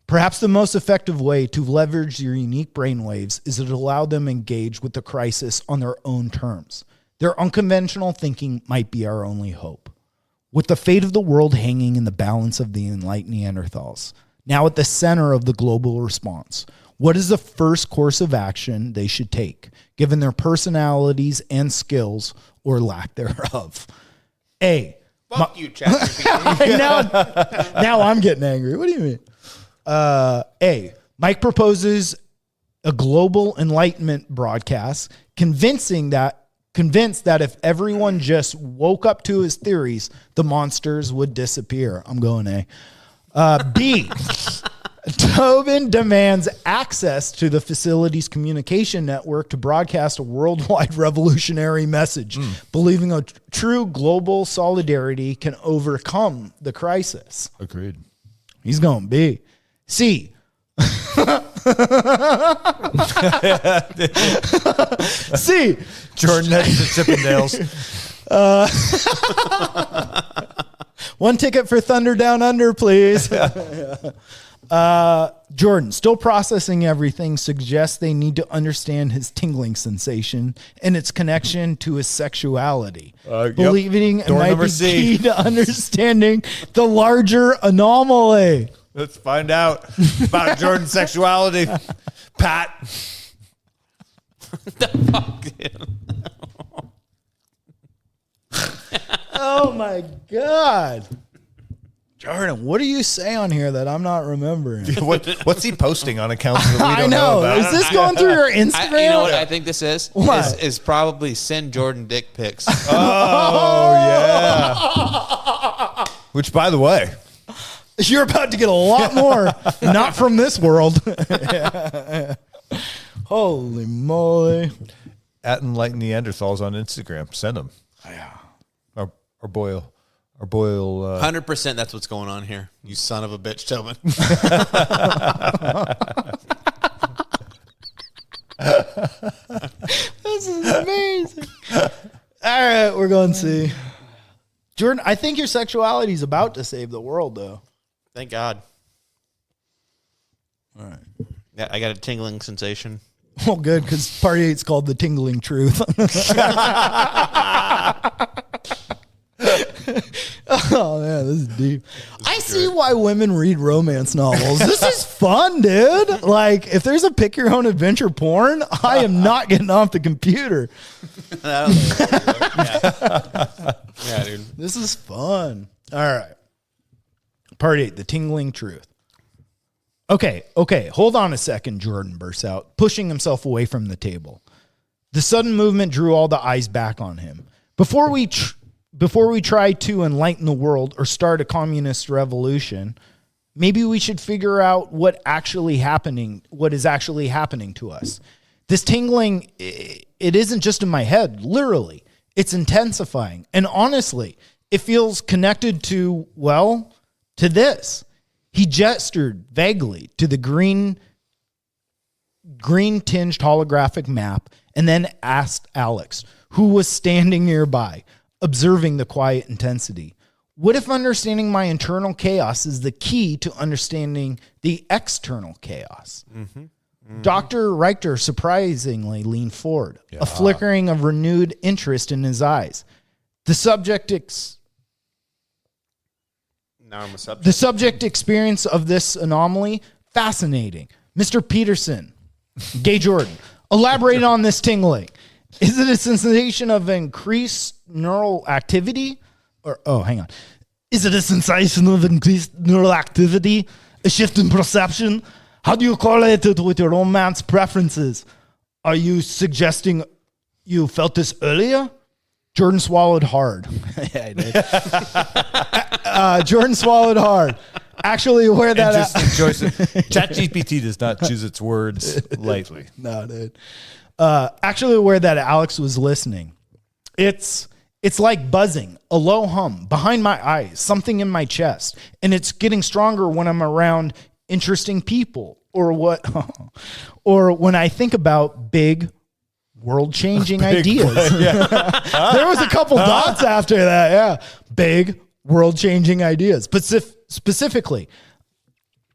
perhaps the most effective way to leverage your unique brainwaves is to allow them engage with the crisis on their own terms. Their unconventional thinking might be our only hope. With the fate of the world hanging in the balance of the Enlightened Neanderthals, now at the center of the global response, what is the first course of action they should take, given their personalities and skills or lack thereof? A. fuck you, ChatGPT. Now I'm getting angry. What do you mean? A. Mike proposes a global enlightenment broadcast, convinced that if everyone just woke up to his theories, the monsters would disappear. I'm going A. B. Tobin demands access to the facility's communication network to broadcast a worldwide revolutionary message, believing a true global solidarity can overcome the crisis. Agreed. He's going B. C. C. Jordan heads to Chippendales. One ticket for Thunder Down Under, please. Jordan, still processing everything, suggests they need to understand his tingling sensation and its connection to his sexuality. Believing it might be key to understanding the larger anomaly. Let's find out about Jordan's sexuality. Pat. The fuck, Oh my God. Jordan, what do you say on here that I'm not remembering? What's he posting on accounts that we don't know about? Is this going through your Instagram? you know what I think this is? What? Is probably send Jordan dick pics. Oh, yeah. Which, by the way, You're about to get a lot more, not from this world. Holy moly. at Enlightened Neanderthals on Instagram. Send them. Yeah. Our boil. 100%. That's what's going on here. You son of a bitch, Tobin. This is amazing. All right, we're going to see. Jordan, I think your sexuality is about to save the world, though. Thank God. All right. Yeah, I got a tingling sensation. Well, good, because part 8's called The Tingling Truth. Oh, man, this is deep. I see why women read romance novels. This is fun, dude. Like, if there's a pick your own adventure porn, I am not getting off the computer. Yeah, dude. This is fun. All right. Part 8, The Tingling Truth. Okay. Hold on a second, Jordan bursts out, pushing himself away from the table. The sudden movement drew all the eyes back on him. Before we try to enlighten the world or start a communist revolution, maybe we should figure out what is actually happening to us. This tingling, it isn't just in my head, literally. It's intensifying. And honestly, it feels connected to this. He gestured vaguely to the green tinged holographic map and then asked Alex, who was standing nearby, observing the quiet intensity. What if understanding my internal chaos is the key to understanding the external chaos? Mm-hmm. Mm-hmm. Dr. Richter surprisingly leaned forward, a flickering of renewed interest in his eyes. The subject experience of this anomaly, fascinating. Mr. Peterson, Gay Jordan, elaborate on this tingling. Is it a sensation of increased neural activity? Is it a sensation of increased neural activity? A shift in perception? How do you correlate it with your romance preferences? Are you suggesting you felt this earlier? Jordan swallowed hard. Yeah, I did. Jordan swallowed hard. Actually, aware that... ChatGPT does not choose its words lightly. No, dude. Actually aware that Alex was listening. It's like buzzing, a low hum behind my eyes, something in my chest, and it's getting stronger when I'm around interesting people or when I think about big world-changing ideas. There was a couple dots after that. Yeah. Big world-changing ideas. But specifically,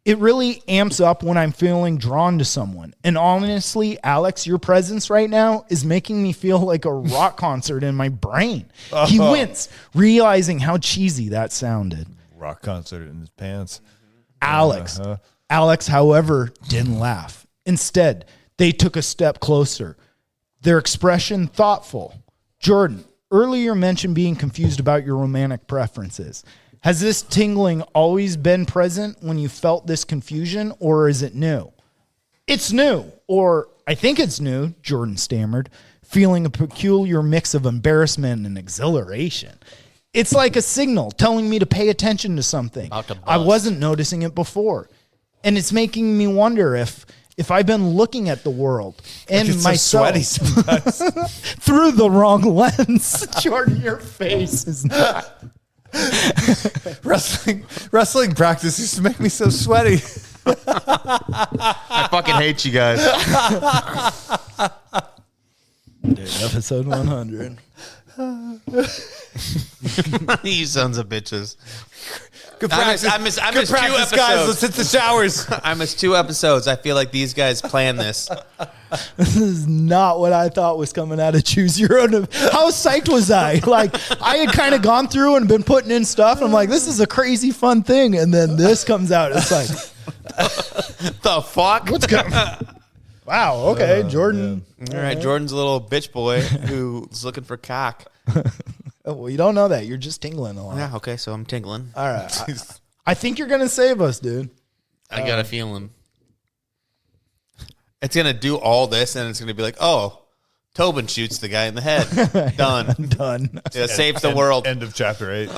it really amps up when I'm feeling drawn to someone. And honestly, Alex, your presence right now is making me feel like a rock concert in my brain. He winced, realizing how cheesy that sounded. Rock concert in his pants. Alex, however, didn't laugh. Instead, they took a step closer, their expression thoughtful. Jordan, earlier mentioned being confused about your romantic preferences. Has this tingling always been present when you felt this confusion, or is it new? It's new, or I think it's new, Jordan stammered, feeling a peculiar mix of embarrassment and exhilaration. It's like a signal telling me to pay attention to something. I wasn't noticing it before. And it's making me wonder if I've been looking at the world and myself through the wrong lens. Jordan, your face is not... Wrestling practice used to make me so sweaty. I fucking hate you guys. Dude, episode 100. You sons of bitches. Good practice. I missed 2 practice, episodes. guys. Let's hit the showers. I missed 2 episodes. I feel like these guys planned this. This is not what I thought was coming out of Choose Your Own. How psyched was I? Like, I had kind of gone through and been putting in stuff. And I'm like, this is a crazy fun thing. And then this comes out. It's like, the fuck? what's going on? Wow. Okay. Jordan. Yeah. All right. Jordan's a little bitch boy who's looking for cock. Oh, well, you don't know that. You're just tingling a lot. Yeah. Okay. So I'm tingling. All right. I think you're going to save us, dude. I got a feeling. It's going to do all this, and it's going to be like, oh, Tobin shoots the guy in the head. Done. Done. Yeah, saves the world. End of chapter 8.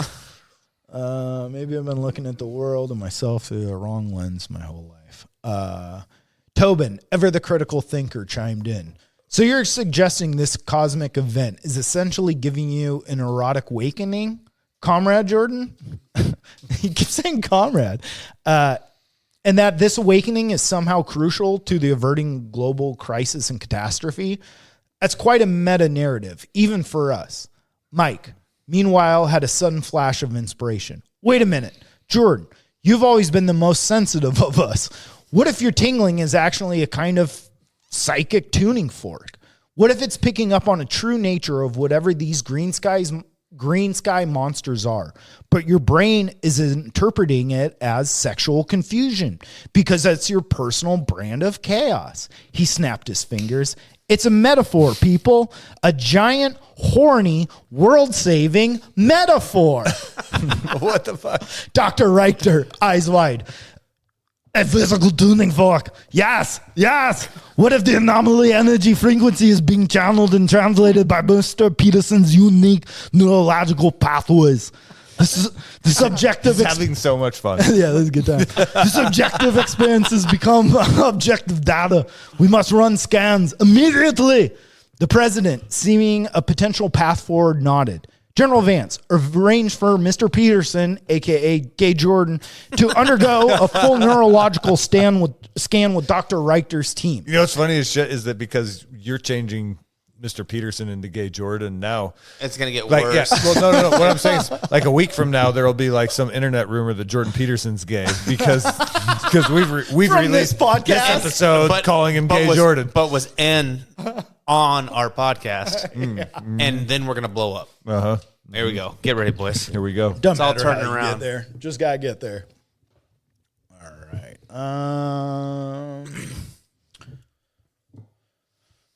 Maybe I've been looking at the world and myself through the wrong lens my whole life. Tobin, ever the critical thinker, chimed in. So you're suggesting this cosmic event is essentially giving you an erotic awakening, Comrade Jordan? He keeps saying comrade. And that this awakening is somehow crucial to the averting global crisis and catastrophe. That's quite a meta narrative, even for us. Mike, meanwhile, had a sudden flash of inspiration. Wait a minute. Jordan, you've always been the most sensitive of us. What if your tingling is actually a kind of psychic tuning fork? What if it's picking up on a true nature of whatever these green sky monsters are, but your brain is interpreting it as sexual confusion because that's your personal brand of chaos? He snapped his fingers. It's a metaphor, people. A giant, horny, world-saving metaphor. What the fuck? Dr. Richter, eyes wide. A physical tuning fork. Yes, yes. What if the anomaly energy frequency is being channeled and translated by Mr. Peterson's unique neurological pathways? The subjective... having so much fun. Yeah, that's a good time. The subjective experiences become objective data. We must run scans immediately. The president, seeing a potential path forward, nodded. General Vance arranged for Mr. Peterson, a.k.a. Gay Jordan, to undergo a full neurological scan with Dr. Richter's team. You know what's funny as shit is that because you're changing Mr. Peterson into Gay Jordan now, it's going to get like, worse. Yeah, well, no. What I'm saying is, like a week from now, there will be like some internet rumor that Jordan Peterson's gay because we've From released this podcast. this episode calling him Gay Jordan. But was N on our podcast, and then we're going to blow up. Uh-huh. There we go. Get ready, boys. Here we go. It's all turning around. Get there. Just got to get there. All right.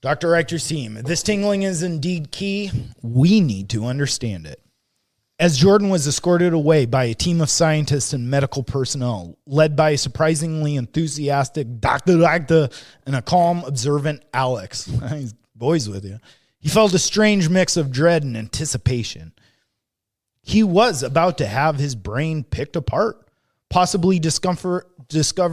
Dr. Richter's team. This tingling is indeed key. We need to understand it. As Jordan was escorted away by a team of scientists and medical personnel, led by a surprisingly enthusiastic Dr. Richter and a calm, observant Alex. He's boys with you. He felt a strange mix of dread and anticipation. He was about to have his brain picked apart, possibly discover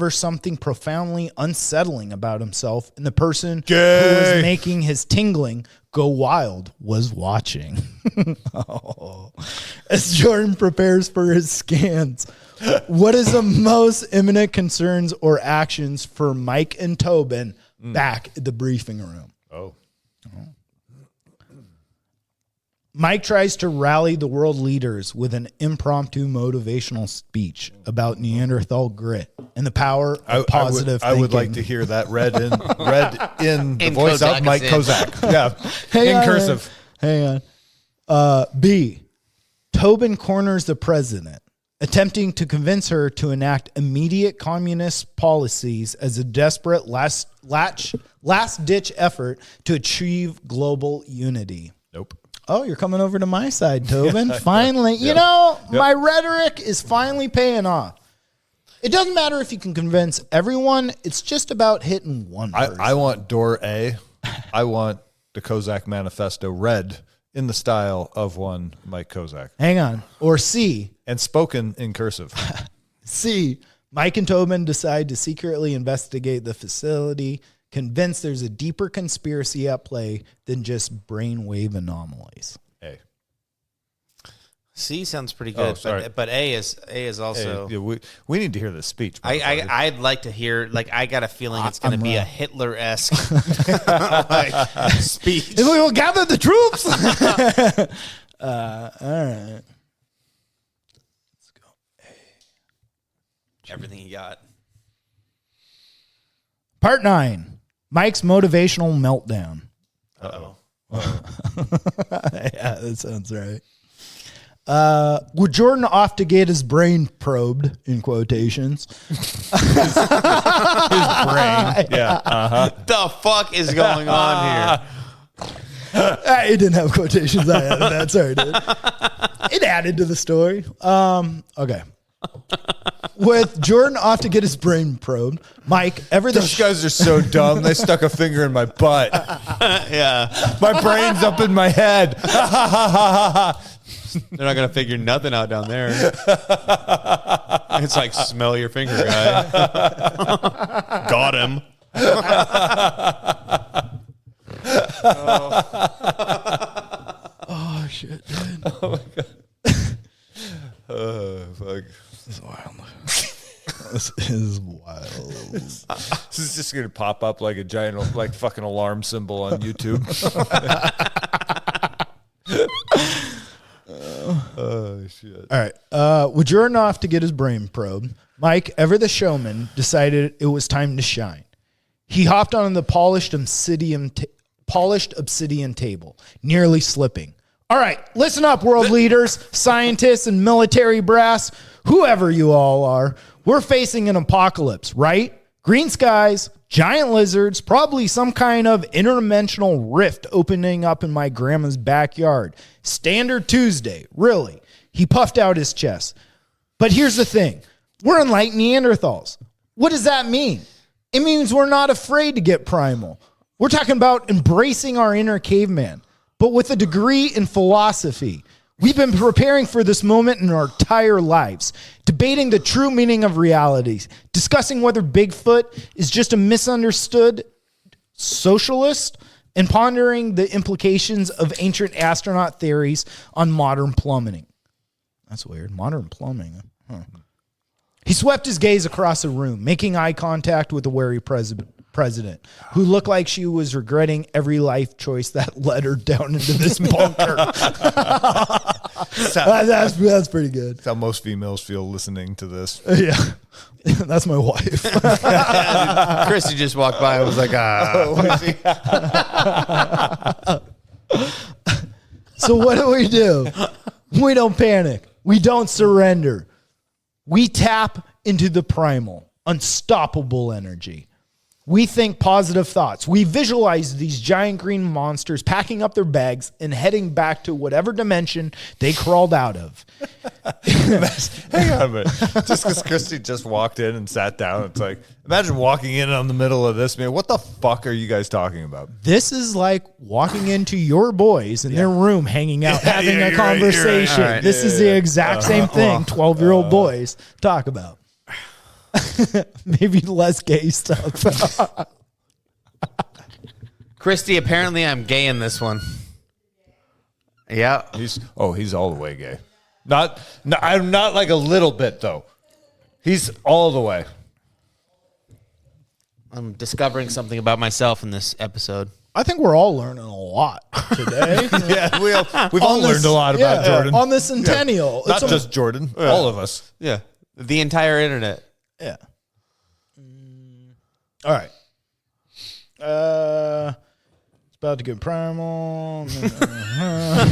something profoundly unsettling about himself, and the person who was making his tingling go wild was watching. As Jordan prepares for his scans, what is the most imminent concerns or actions for Mike and Tobin back at the briefing room? Mike tries to rally the world leaders with an impromptu motivational speech about Neanderthal grit and the power of positive thinking. I would like to hear that read in the voice Kozak of Mike Kozak. Yeah, in cursive. Hang on. B. Tobin corners the president, attempting to convince her to enact immediate communist policies as a desperate last-ditch effort to achieve global unity. Nope. Oh, you're coming over to my side, Tobin. Finally. My rhetoric is finally paying off. It doesn't matter if you can convince everyone. It's just about hitting one person. I want door A. I want the Kozak Manifesto read in the style of one Mike Kozak. Hang on. Or C. And spoken in cursive. C. Mike and Tobin decide to secretly investigate the facility, convinced there's a deeper conspiracy at play than just brainwave anomalies. A. C sounds pretty good, but A is also. Yeah, we need to hear this speech. I'd like to hear. Like, I got a feeling it's going to be a Hitler-esque speech. We will gather the troops. All right. Let's go. Everything you got. Part 9. Mike's motivational meltdown. Uh-oh. Yeah, that sounds right. With Jordan off to get his brain probed, in quotations. His brain. Yeah. Uh-huh. The fuck is going on here? It didn't have quotations. I added that. Sorry, dude. It added to the story. Okay. With Jordan off to get his brain probed, Mike, Those guys are so dumb. They stuck a finger in my butt. Yeah. My brain's up in my head. They're not going to figure nothing out down there. It's like, smell your finger, guy. Got him. Oh shit, dude. Oh my god. Fuck. This is wild. This is wild. This is just gonna pop up like a giant, like fucking alarm symbol on YouTube. Oh shit! All right. With Jordan off to get his brain probed, Mike, ever the showman, decided it was time to shine. He hopped on the polished obsidian table, nearly slipping. All right, listen up, world leaders, scientists, and military brass, whoever you all are. We're facing an apocalypse, right? Green skies, giant lizards, probably some kind of interdimensional rift opening up in my grandma's backyard. Standard Tuesday, really. He puffed out his chest. But here's the thing. We're Enlightened Neanderthals. What does that mean? It means we're not afraid to get primal. We're talking about embracing our inner caveman, but with a degree in philosophy. We've been preparing for this moment in our entire lives, debating the true meaning of reality, discussing whether Bigfoot is just a misunderstood socialist, and pondering the implications of ancient astronaut theories on modern plumbing. That's weird. Modern plumbing. Huh. He swept his gaze across the room, making eye contact with the wary president, who looked like she was regretting every life choice that led her down into this bunker. That's pretty good. That's how most females feel listening to this. Yeah. That's my wife. Christy just walked by and was like, So what do? We don't panic. We don't surrender. We tap into the primal, unstoppable energy. We think positive thoughts. We visualize these giant green monsters packing up their bags and heading back to whatever dimension they crawled out of. Hang on a minute. Just because Christy just walked in and sat down, it's like, imagine walking in on the middle of this, man. What the fuck are you guys talking about? This is like walking into your boys in their room, hanging out, having a conversation. Right. This is the exact same thing 12-year-old boys talk about. Maybe less gay stuff. Christy, apparently I'm gay in this one. Yeah. He's all the way gay. I'm not like a little bit though. He's all the way. I'm discovering something about myself in this episode. I think we're all learning a lot today. Yeah, we've all learned a lot about Jordan. On the centennial. Not just Jordan, all of us. Yeah. The entire internet. Yeah. All right. It's about to get primal.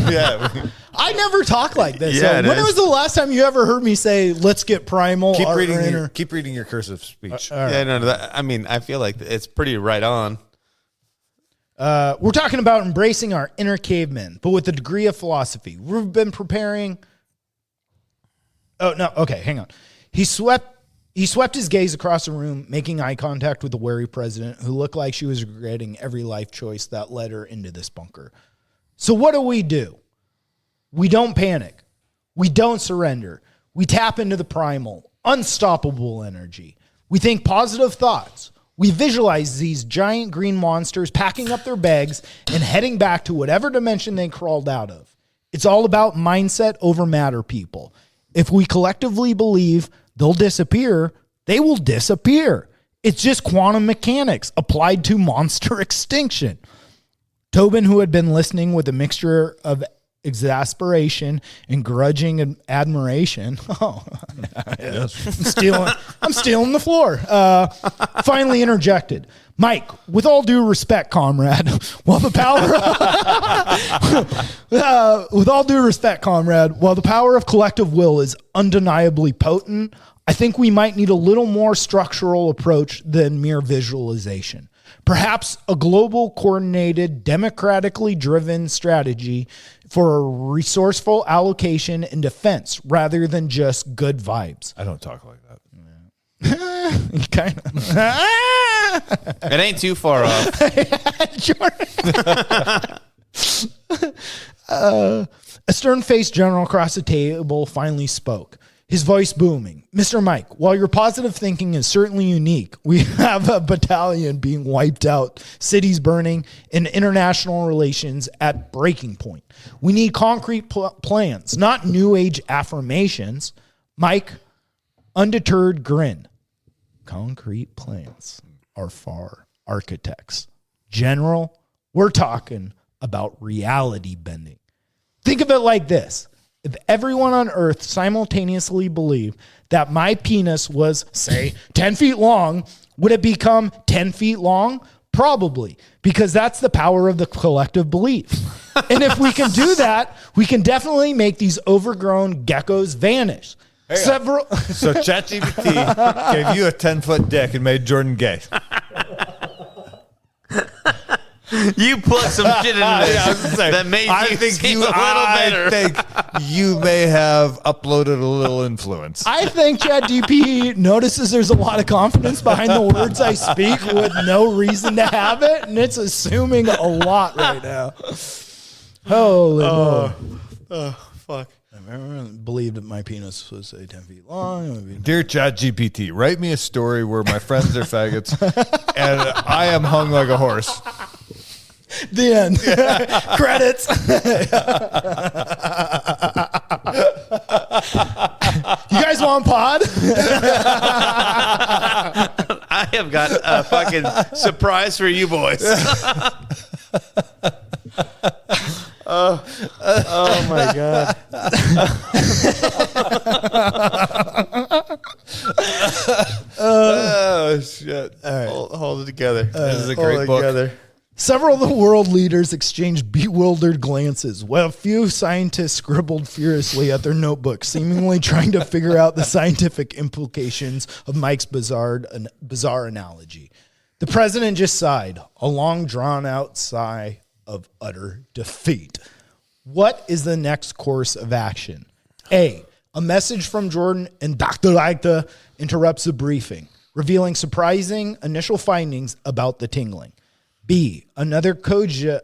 Yeah. I never talk like this. Yeah, So when was the last time you ever heard me say, let's get primal? Keep reading your cursive speech. All right. Yeah, no, I feel like it's pretty right on. We're talking about embracing our inner cavemen, but with a degree of philosophy. We've been preparing. Oh, no. Okay, hang on. He swept his gaze across the room, making eye contact with the wary president, who looked like she was regretting every life choice that led her into this bunker. So what do? We don't panic. We don't surrender. We tap into the primal, unstoppable energy. We think positive thoughts. We visualize these giant green monsters packing up their bags and heading back to whatever dimension they crawled out of. It's all about mindset over matter, people. If we collectively believe they'll disappear, they will disappear. It's just quantum mechanics applied to monster extinction. Tobin, who had been listening with a mixture of exasperation and grudging admiration. Oh, yes. I'm stealing the floor. Finally interjected. Mike, with all due respect, comrade, while the power of collective will is undeniably potent, I think we might need a little more structural approach than mere visualization. Perhaps a global, coordinated, democratically driven strategy for a resourceful allocation and defense rather than just good vibes. I don't talk like that. Kind of. It ain't too far off. A stern-faced general across the table finally spoke. his voice booming. Mr. Mike, while your positive thinking is certainly unique, we have a battalion being wiped out, cities burning, and international relations at breaking point. We need concrete plans, not new age affirmations. Mike, undeterred grin. Concrete plans are for architects. General, we're talking about reality bending. Think of it like this. If everyone on Earth simultaneously believed that my penis was, say, 10 feet long, would it become 10 feet long? Probably, because that's the power of the collective belief. And if we can do that, we can definitely make these overgrown geckos vanish. So ChatGPT gave you a 10-foot dick and made Jordan gay. You put some shit in this that made you seem a little better. I think you may have uploaded a little influence. I think ChatGPT notices there's a lot of confidence behind the words I speak with no reason to have it, and it's assuming a lot right now. Holy moly. Oh, fuck. I never believed that my penis was, say, 10 feet long. Dear ChatGPT, write me a story where my friends are faggots and I am hung like a horse. The end. Credits. You guys want pod? I have got a fucking surprise for you boys. Oh my God. Oh, shit. All right. Hold it together. This is a great book. Together. Several of the world leaders exchanged bewildered glances, while a few scientists scribbled furiously at their notebooks, seemingly trying to figure out the scientific implications of Mike's bizarre analogy. The president just sighed, a long, drawn-out sigh of utter defeat. What is the next course of action? A message from Jordan and Dr. Leiter interrupts the briefing, revealing surprising initial findings about the tingling. B, another kaiju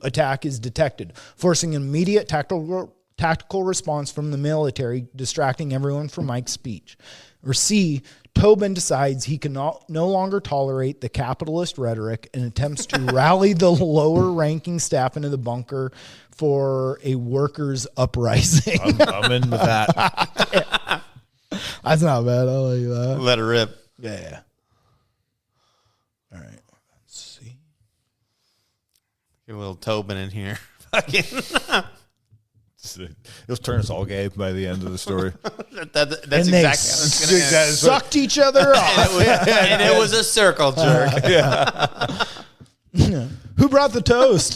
attack is detected, forcing an immediate tactical response from the military, distracting everyone from Mike's speech. Or C, Tobin decides he can no longer tolerate the capitalist rhetoric and attempts to rally the lower-ranking staff into the bunker for a workers' uprising. I'm in with that. That's not bad. I like that. Let it rip. Yeah. All right. Let's see. Get a little Tobin in here. Fucking. It'll turn us all gay by the end of the story. That's And exactly they how it's going to end. sucked each other off. And it was a circle jerk. Who brought the toast?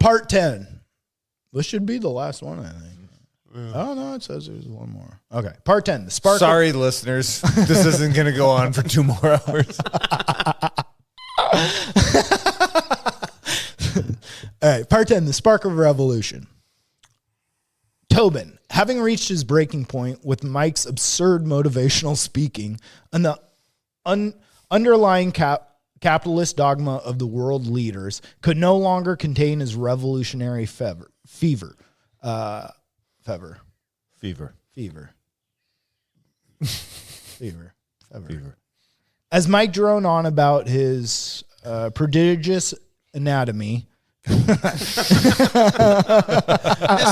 Part 10. This should be the last one, I think. Oh, no, it says there's one more. Okay, part 10. The spark. Sorry, listeners. This isn't going to go on for 2 more hours. All right, part 10. The spark of revolution. Tobin, having reached his breaking point with Mike's absurd motivational speaking and the underlying capitalist dogma of the world leaders, could no longer contain his revolutionary fever. As Mike droned on about his prodigious anatomy. This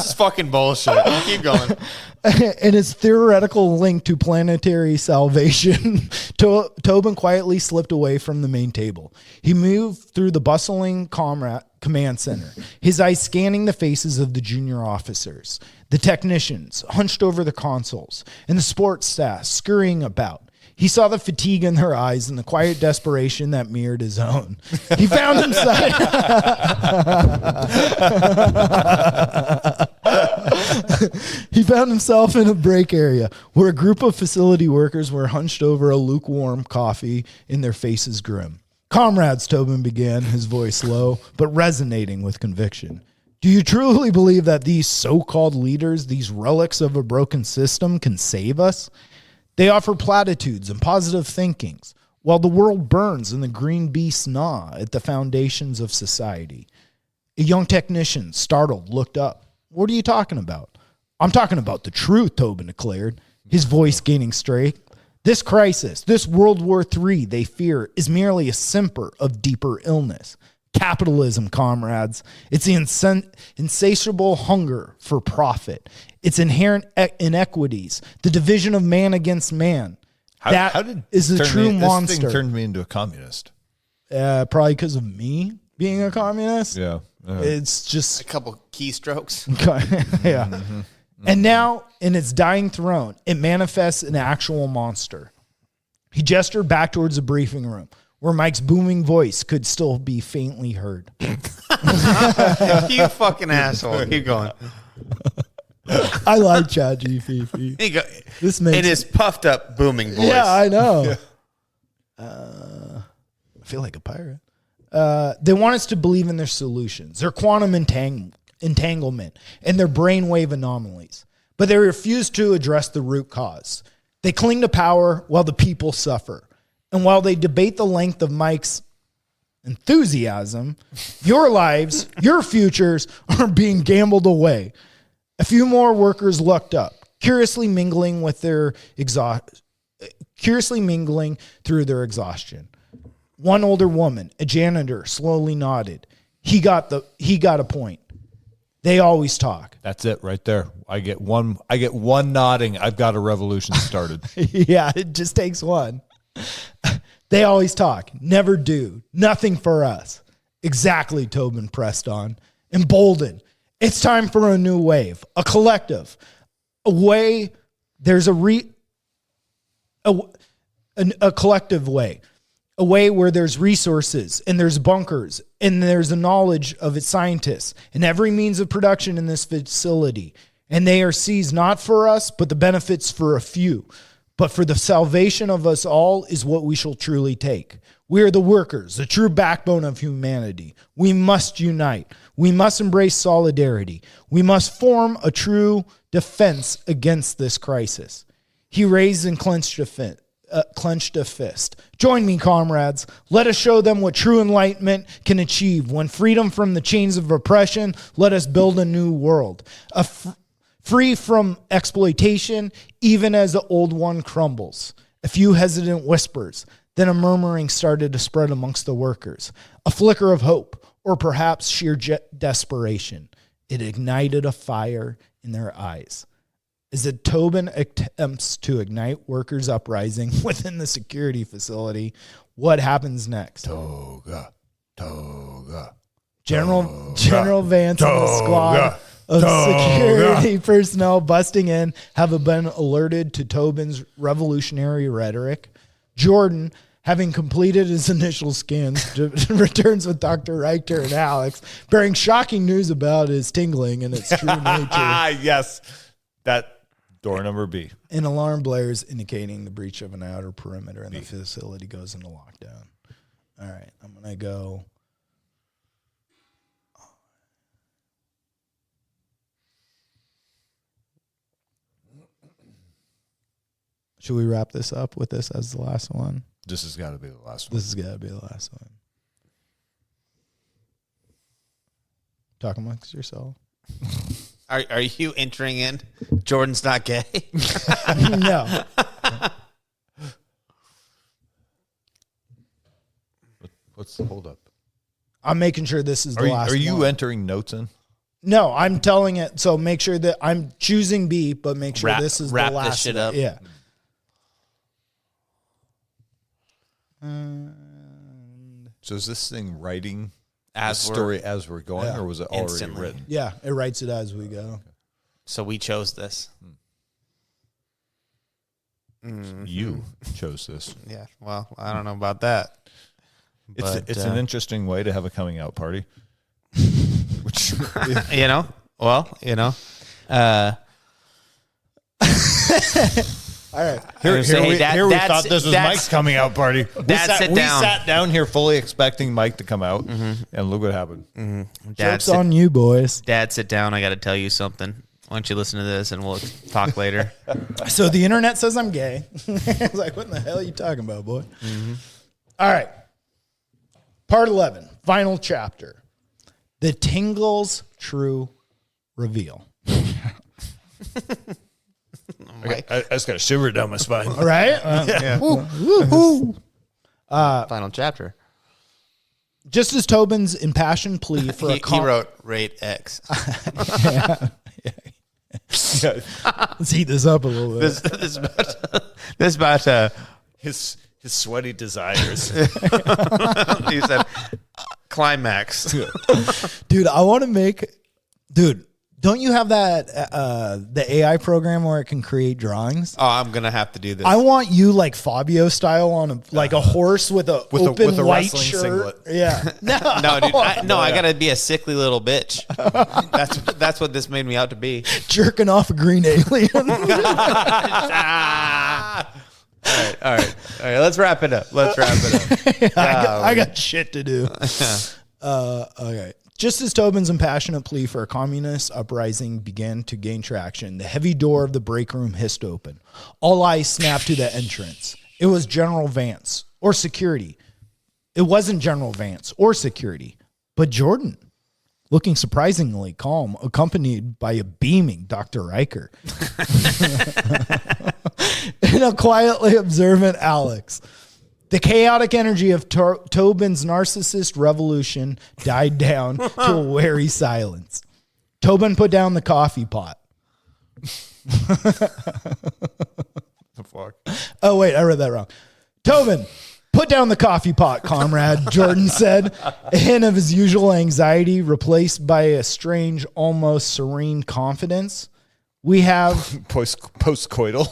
is fucking bullshit. Keep going. And his theoretical link to planetary salvation, Tobin quietly slipped away from the main table. He moved through the bustling command center, his eyes scanning the faces of the junior officers, the technicians hunched over the consoles, and the sports staff scurrying about. He saw the fatigue in their eyes and the quiet desperation that mirrored his own. He found himself. He found himself in a break area where a group of facility workers were hunched over a lukewarm coffee, in their faces grim. Comrades, Tobin began, his voice low, but resonating with conviction. Do you truly believe that these so-called leaders, these relics of a broken system, can save us? They offer platitudes and positive thinkings. while the world burns and the green beasts gnaw at the foundations of society. A young technician, startled, looked up. What are you talking about? I'm talking about the truth, Tobin declared, his voice gaining strength. This crisis, this World War III, they fear, is merely a simper of deeper illness. Capitalism, comrades. It's the insatiable hunger for profit. Its inherent inequities, the division of man against man. How did is the true monster. This thing turned me into a communist. Probably because of me being a communist. Yeah. It's just a couple keystrokes. Yeah. Mm-hmm. And now, in its dying throne, it manifests an actual monster. He gestured back towards the briefing room, where Mike's booming voice could still be faintly heard. You fucking asshole. Keep going. I like ChatGPT. It is puffed up booming voice. Yeah, I know. I feel like a pirate. They want us to believe in their solutions, their quantum entanglement, and their brainwave anomalies. But they refuse to address the root cause. They cling to power while the people suffer. And while they debate the length of Mike's enthusiasm, your lives, your futures are being gambled away. A few more workers looked up, curiously mingling through their exhaustion. One older woman, a janitor, slowly nodded. He got a point. They always talk. That's it right there. I get one nodding. I've got a revolution started. Yeah, it just takes one. They always talk, never do, nothing for us. Exactly, Tobin pressed on. Emboldened. It's time for a new wave, a collective, a way. There's a collective way, a way where there's resources and there's bunkers and there's the knowledge of its scientists and every means of production in this facility. And they are seized not for us, but the benefits for a few. But for the salvation of us all is what we shall truly take. We are the workers, the true backbone of humanity. We must unite. We must embrace solidarity. We must form a true defense against this crisis. He raised and clenched a fist. Join me, comrades. Let us show them what true enlightenment can achieve. When freedom from the chains of oppression, let us build a new world. Free from exploitation, even as the old one crumbles. A few hesitant whispers, then a murmuring started to spread amongst the workers. A flicker of hope, or perhaps sheer desperation. It ignited a fire in their eyes. As the Tobin attempts to ignite workers' uprising within the security facility, what happens next? Toga. General Vance and the squad of security personnel busting in have been alerted to Tobin's revolutionary rhetoric. Jordan, having completed his initial scans, returns with Dr. Reichter and Alex, bearing shocking news about his tingling and its true nature. Yes, that door number B. An alarm blares indicating the breach of an outer perimeter and the facility goes into lockdown. All right, I'm going to go. Should we wrap this up with this as the last one? This has got to be the last one. This has got to be the last one. Talk amongst yourself. Are you entering in? Jordan's not gay? No. What's the holdup? I'm making sure this is the last one. Are you entering notes in? No, I'm telling it. So make sure that I'm choosing B, but make sure this is the last. Wrap this shit up. Yeah. So is this thing writing As the story as we're going, or was it already instantly written? Yeah, it writes it as we go. So we chose this. You chose this. Yeah. Well, I don't know about that. It's an interesting way to have a coming out party. Which All right. Here we thought this was Mike's coming out party. We sat down here fully expecting Mike to come out, and look what happened. Joke's on you, boys. Dad, sit down. I got to tell you something. Why don't you listen to this, and we'll talk later. So the internet says I'm gay. I was like, what in the hell are you talking about, boy? All right. Part 11, final chapter. The Tingle's true reveal. I just got a shiver down my spine. All right? Final chapter. Just as Tobin's impassioned plea for He wrote rate X. Let's heat this up a little bit. This about His sweaty desires. he said climax. Dude, I want to make... Dude, don't you have that the AI program where it can create drawings? Oh, I'm gonna have to do this. I want you like Fabio style on a horse with a open with a white wrestling shirt. singlet. Yeah. No, No, dude. I gotta be a sickly little bitch. That's what this made me out to be. Jerking off a green alien. All right. Let's wrap it up. I got shit to do. Okay. Just as Tobin's impassionate plea for a communist uprising began to gain traction, the heavy door of the break room hissed open. All eyes snapped to the entrance. It was General Vance, or security. It wasn't General Vance or security, but Jordan, looking surprisingly calm, accompanied by a beaming Dr. Riker. And a quietly observant Alex. The chaotic energy of Tobin's narcissist revolution died down to a wary silence. Tobin put down the coffee pot. Oh, wait, I read that wrong. Tobin, put down the coffee pot, comrade, Jordan said, a hint of his usual anxiety replaced by a strange, almost serene confidence. We have Post-coital.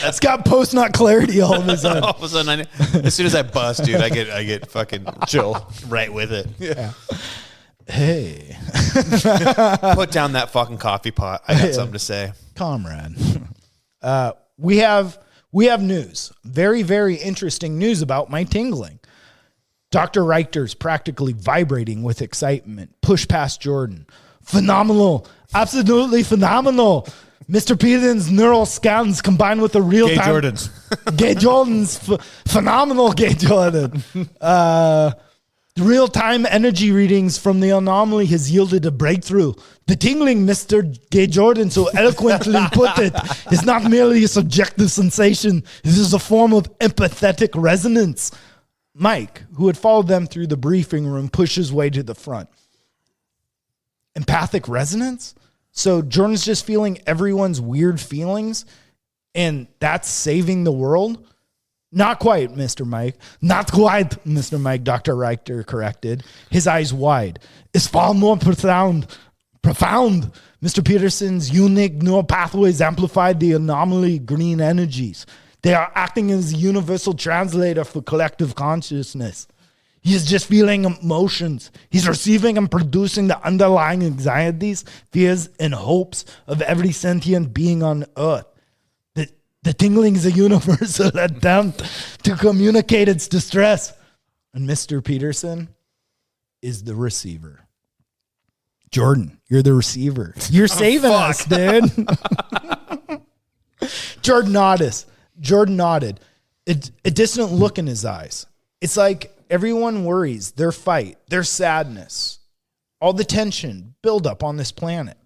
it's got post not clarity all of a sudden. All of a sudden, as soon as I bust, dude, I get fucking chill right with it. Yeah. Hey, Put down that fucking coffee pot. I got something to say, comrade. We have news. Very, very interesting news about my tingling. Dr. Richter's practically vibrating with excitement. Push past Jordan. Phenomenal. Absolutely phenomenal. Mr. Peterson's neural scans combined with the real-time... Gay Jordans. Gay Jordan's phenomenal Gay Jordan. The real-time energy readings from the anomaly has yielded a breakthrough. The tingling Mr. Gay Jordan so eloquently put it is not merely a subjective sensation. It is a form of empathetic resonance. Mike, who had followed them through the briefing room, pushed his way to the front. Empathic resonance? So Jordan's just feeling everyone's weird feelings and that's saving the world? Not quite, Mr. Mike. Not quite, Mr. Mike, Dr. Richter corrected, his eyes wide. It's far more profound. Mr. Peterson's unique neural pathways amplified the anomaly green energies. They are acting as a universal translator for collective consciousness. He is just feeling emotions. He's receiving and producing the underlying anxieties, fears, and hopes of every sentient being on Earth. The tingling is a universal attempt to communicate its distress. And Mr. Peterson is the receiver. Jordan, you're the receiver. You're saving us, dude. Jordan nodded. A distant look in his eyes. It's like everyone worries, their fight, their sadness, all the tension build up on this planet.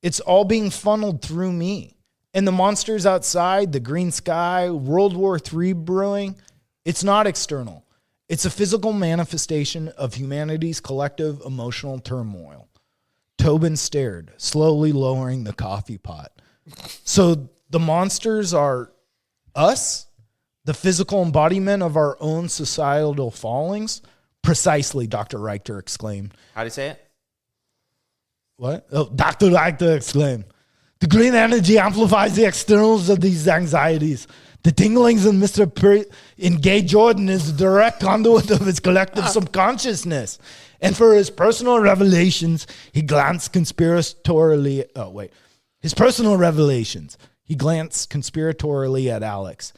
It's all being funneled through me. And the monsters outside, the green sky, World War III brewing, it's not external. It's a physical manifestation of humanity's collective emotional turmoil. Tobin stared, slowly lowering the coffee pot. So the monsters are us? The physical embodiment of our own societal fallings? Precisely, Dr. Richter exclaimed. how do you say it? What? Oh, Dr. Richter exclaimed. The green energy amplifies the externals of these anxieties. The tinglings in in Gay Jordan is the direct conduit of his collective subconsciousness. And for his personal revelations, he glanced conspiratorially. His personal revelations. He glanced conspiratorially at Alex.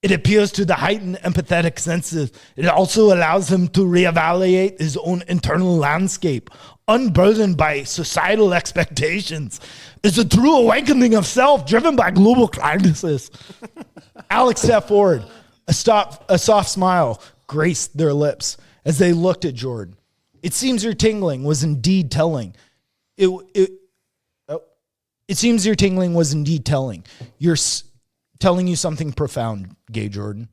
It appeals to the heightened empathetic senses. It also allows him to reevaluate his own internal landscape, unburdened by societal expectations. It's a true awakening of self driven by global crisis. Alex stepped forward. A soft smile graced their lips as they looked at Jordan. It seems your tingling was indeed telling. It seems your tingling was indeed telling. Telling you something profound, Gay Jordan.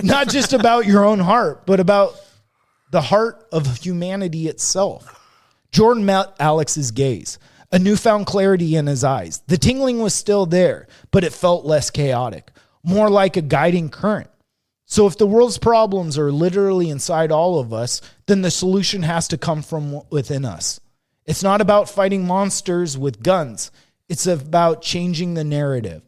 Not just about your own heart, but about the heart of humanity itself. Jordan met Alex's gaze, a newfound clarity in his eyes. The tingling was still there, but it felt less chaotic, more like a guiding current. So if the world's problems are literally inside all of us, then the solution has to come from within us. It's not about fighting monsters with guns. It's about changing the narrative.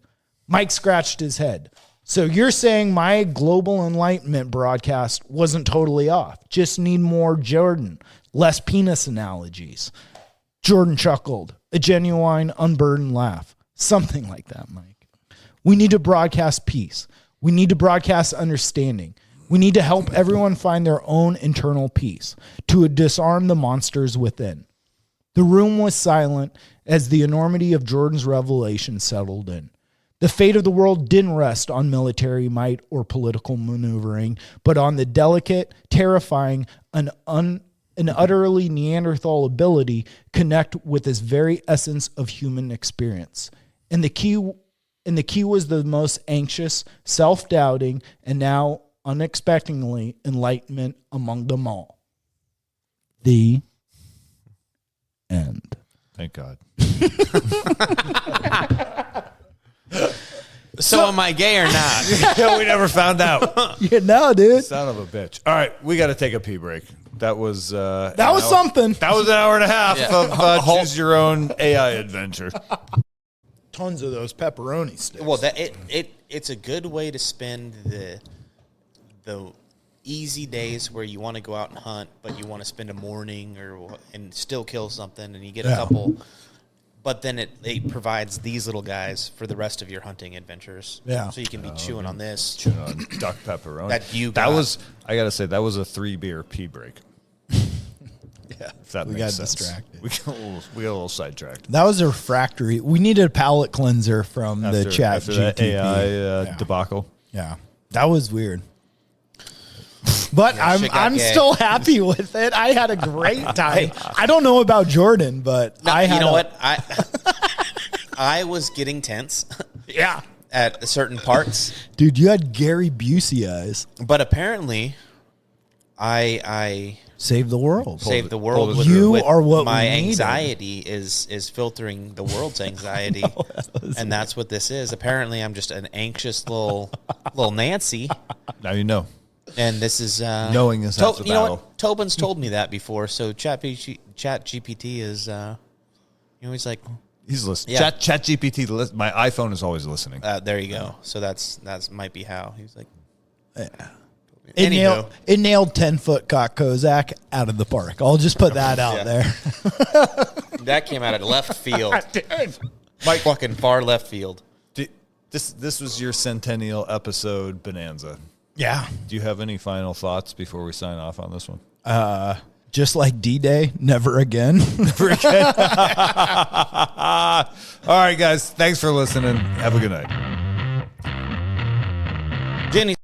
Mike scratched his head. So you're saying my global enlightenment broadcast wasn't totally off. Just need more Jordan, less penis analogies. Jordan chuckled, a genuine, unburdened laugh. Something like that, Mike. We need to broadcast peace. We need to broadcast understanding. We need to help everyone find their own internal peace, to disarm the monsters within. The room was silent as the enormity of Jordan's revelation settled in. The fate of the world didn't rest on military might or political maneuvering, but on the delicate, terrifying, and utterly Neanderthal ability connect with this very essence of human experience. And the key was the most anxious, self-doubting, and now unexpectedly enlightenment among them all. The end. Thank God. So am I gay or not? Yeah, we never found out. Yeah, no, dude. Son of a bitch. All right, we got to take a pee break. That was something. That was an hour and a half of choose your own AI adventure. Tons of those pepperoni sticks. Well, it's a good way to spend the easy days where you want to go out and hunt, but you want to spend a morning and still kill something, and you get a couple. But then it provides these little guys for the rest of your hunting adventures. Yeah. So you can be chewing on this. Chewing on duck pepperoni. I got to say, that was a 3-beer pee break. Yeah. If that We makes got sense. distracted. We got a little sidetracked. That was a refractory. We needed a palate cleanser from the chat after that GTP. AI debacle. Yeah. That was weird. But shit got I'm gay. still happy with it. I had a great time. I don't know about Jordan, but You know what? I was getting tense. Yeah. At certain parts. Dude, you had Gary Busey eyes. But apparently, I Save the world. saved the world. You are what my we needed. anxiety is filtering the world's anxiety, and that's what this is. Apparently, I'm just an anxious little Nancy, Now you know. and this is Knowing is half the You know battle. what? Tobin's told me that before. So Chat GPT is, he's like, He's listening. Yeah. Chat GPT. My iPhone is always listening. there you go. So that's might be how he's like. It nailed 10-foot cock Kozak out of the park. I'll just put that out there. That came out of left field. Mike, fucking far left field. This was your centennial episode bonanza. Yeah. Do you have any final thoughts before we sign off on this one? Just like D-Day, never again. Never again. All right, guys. Thanks for listening. Have a good night. Jenny.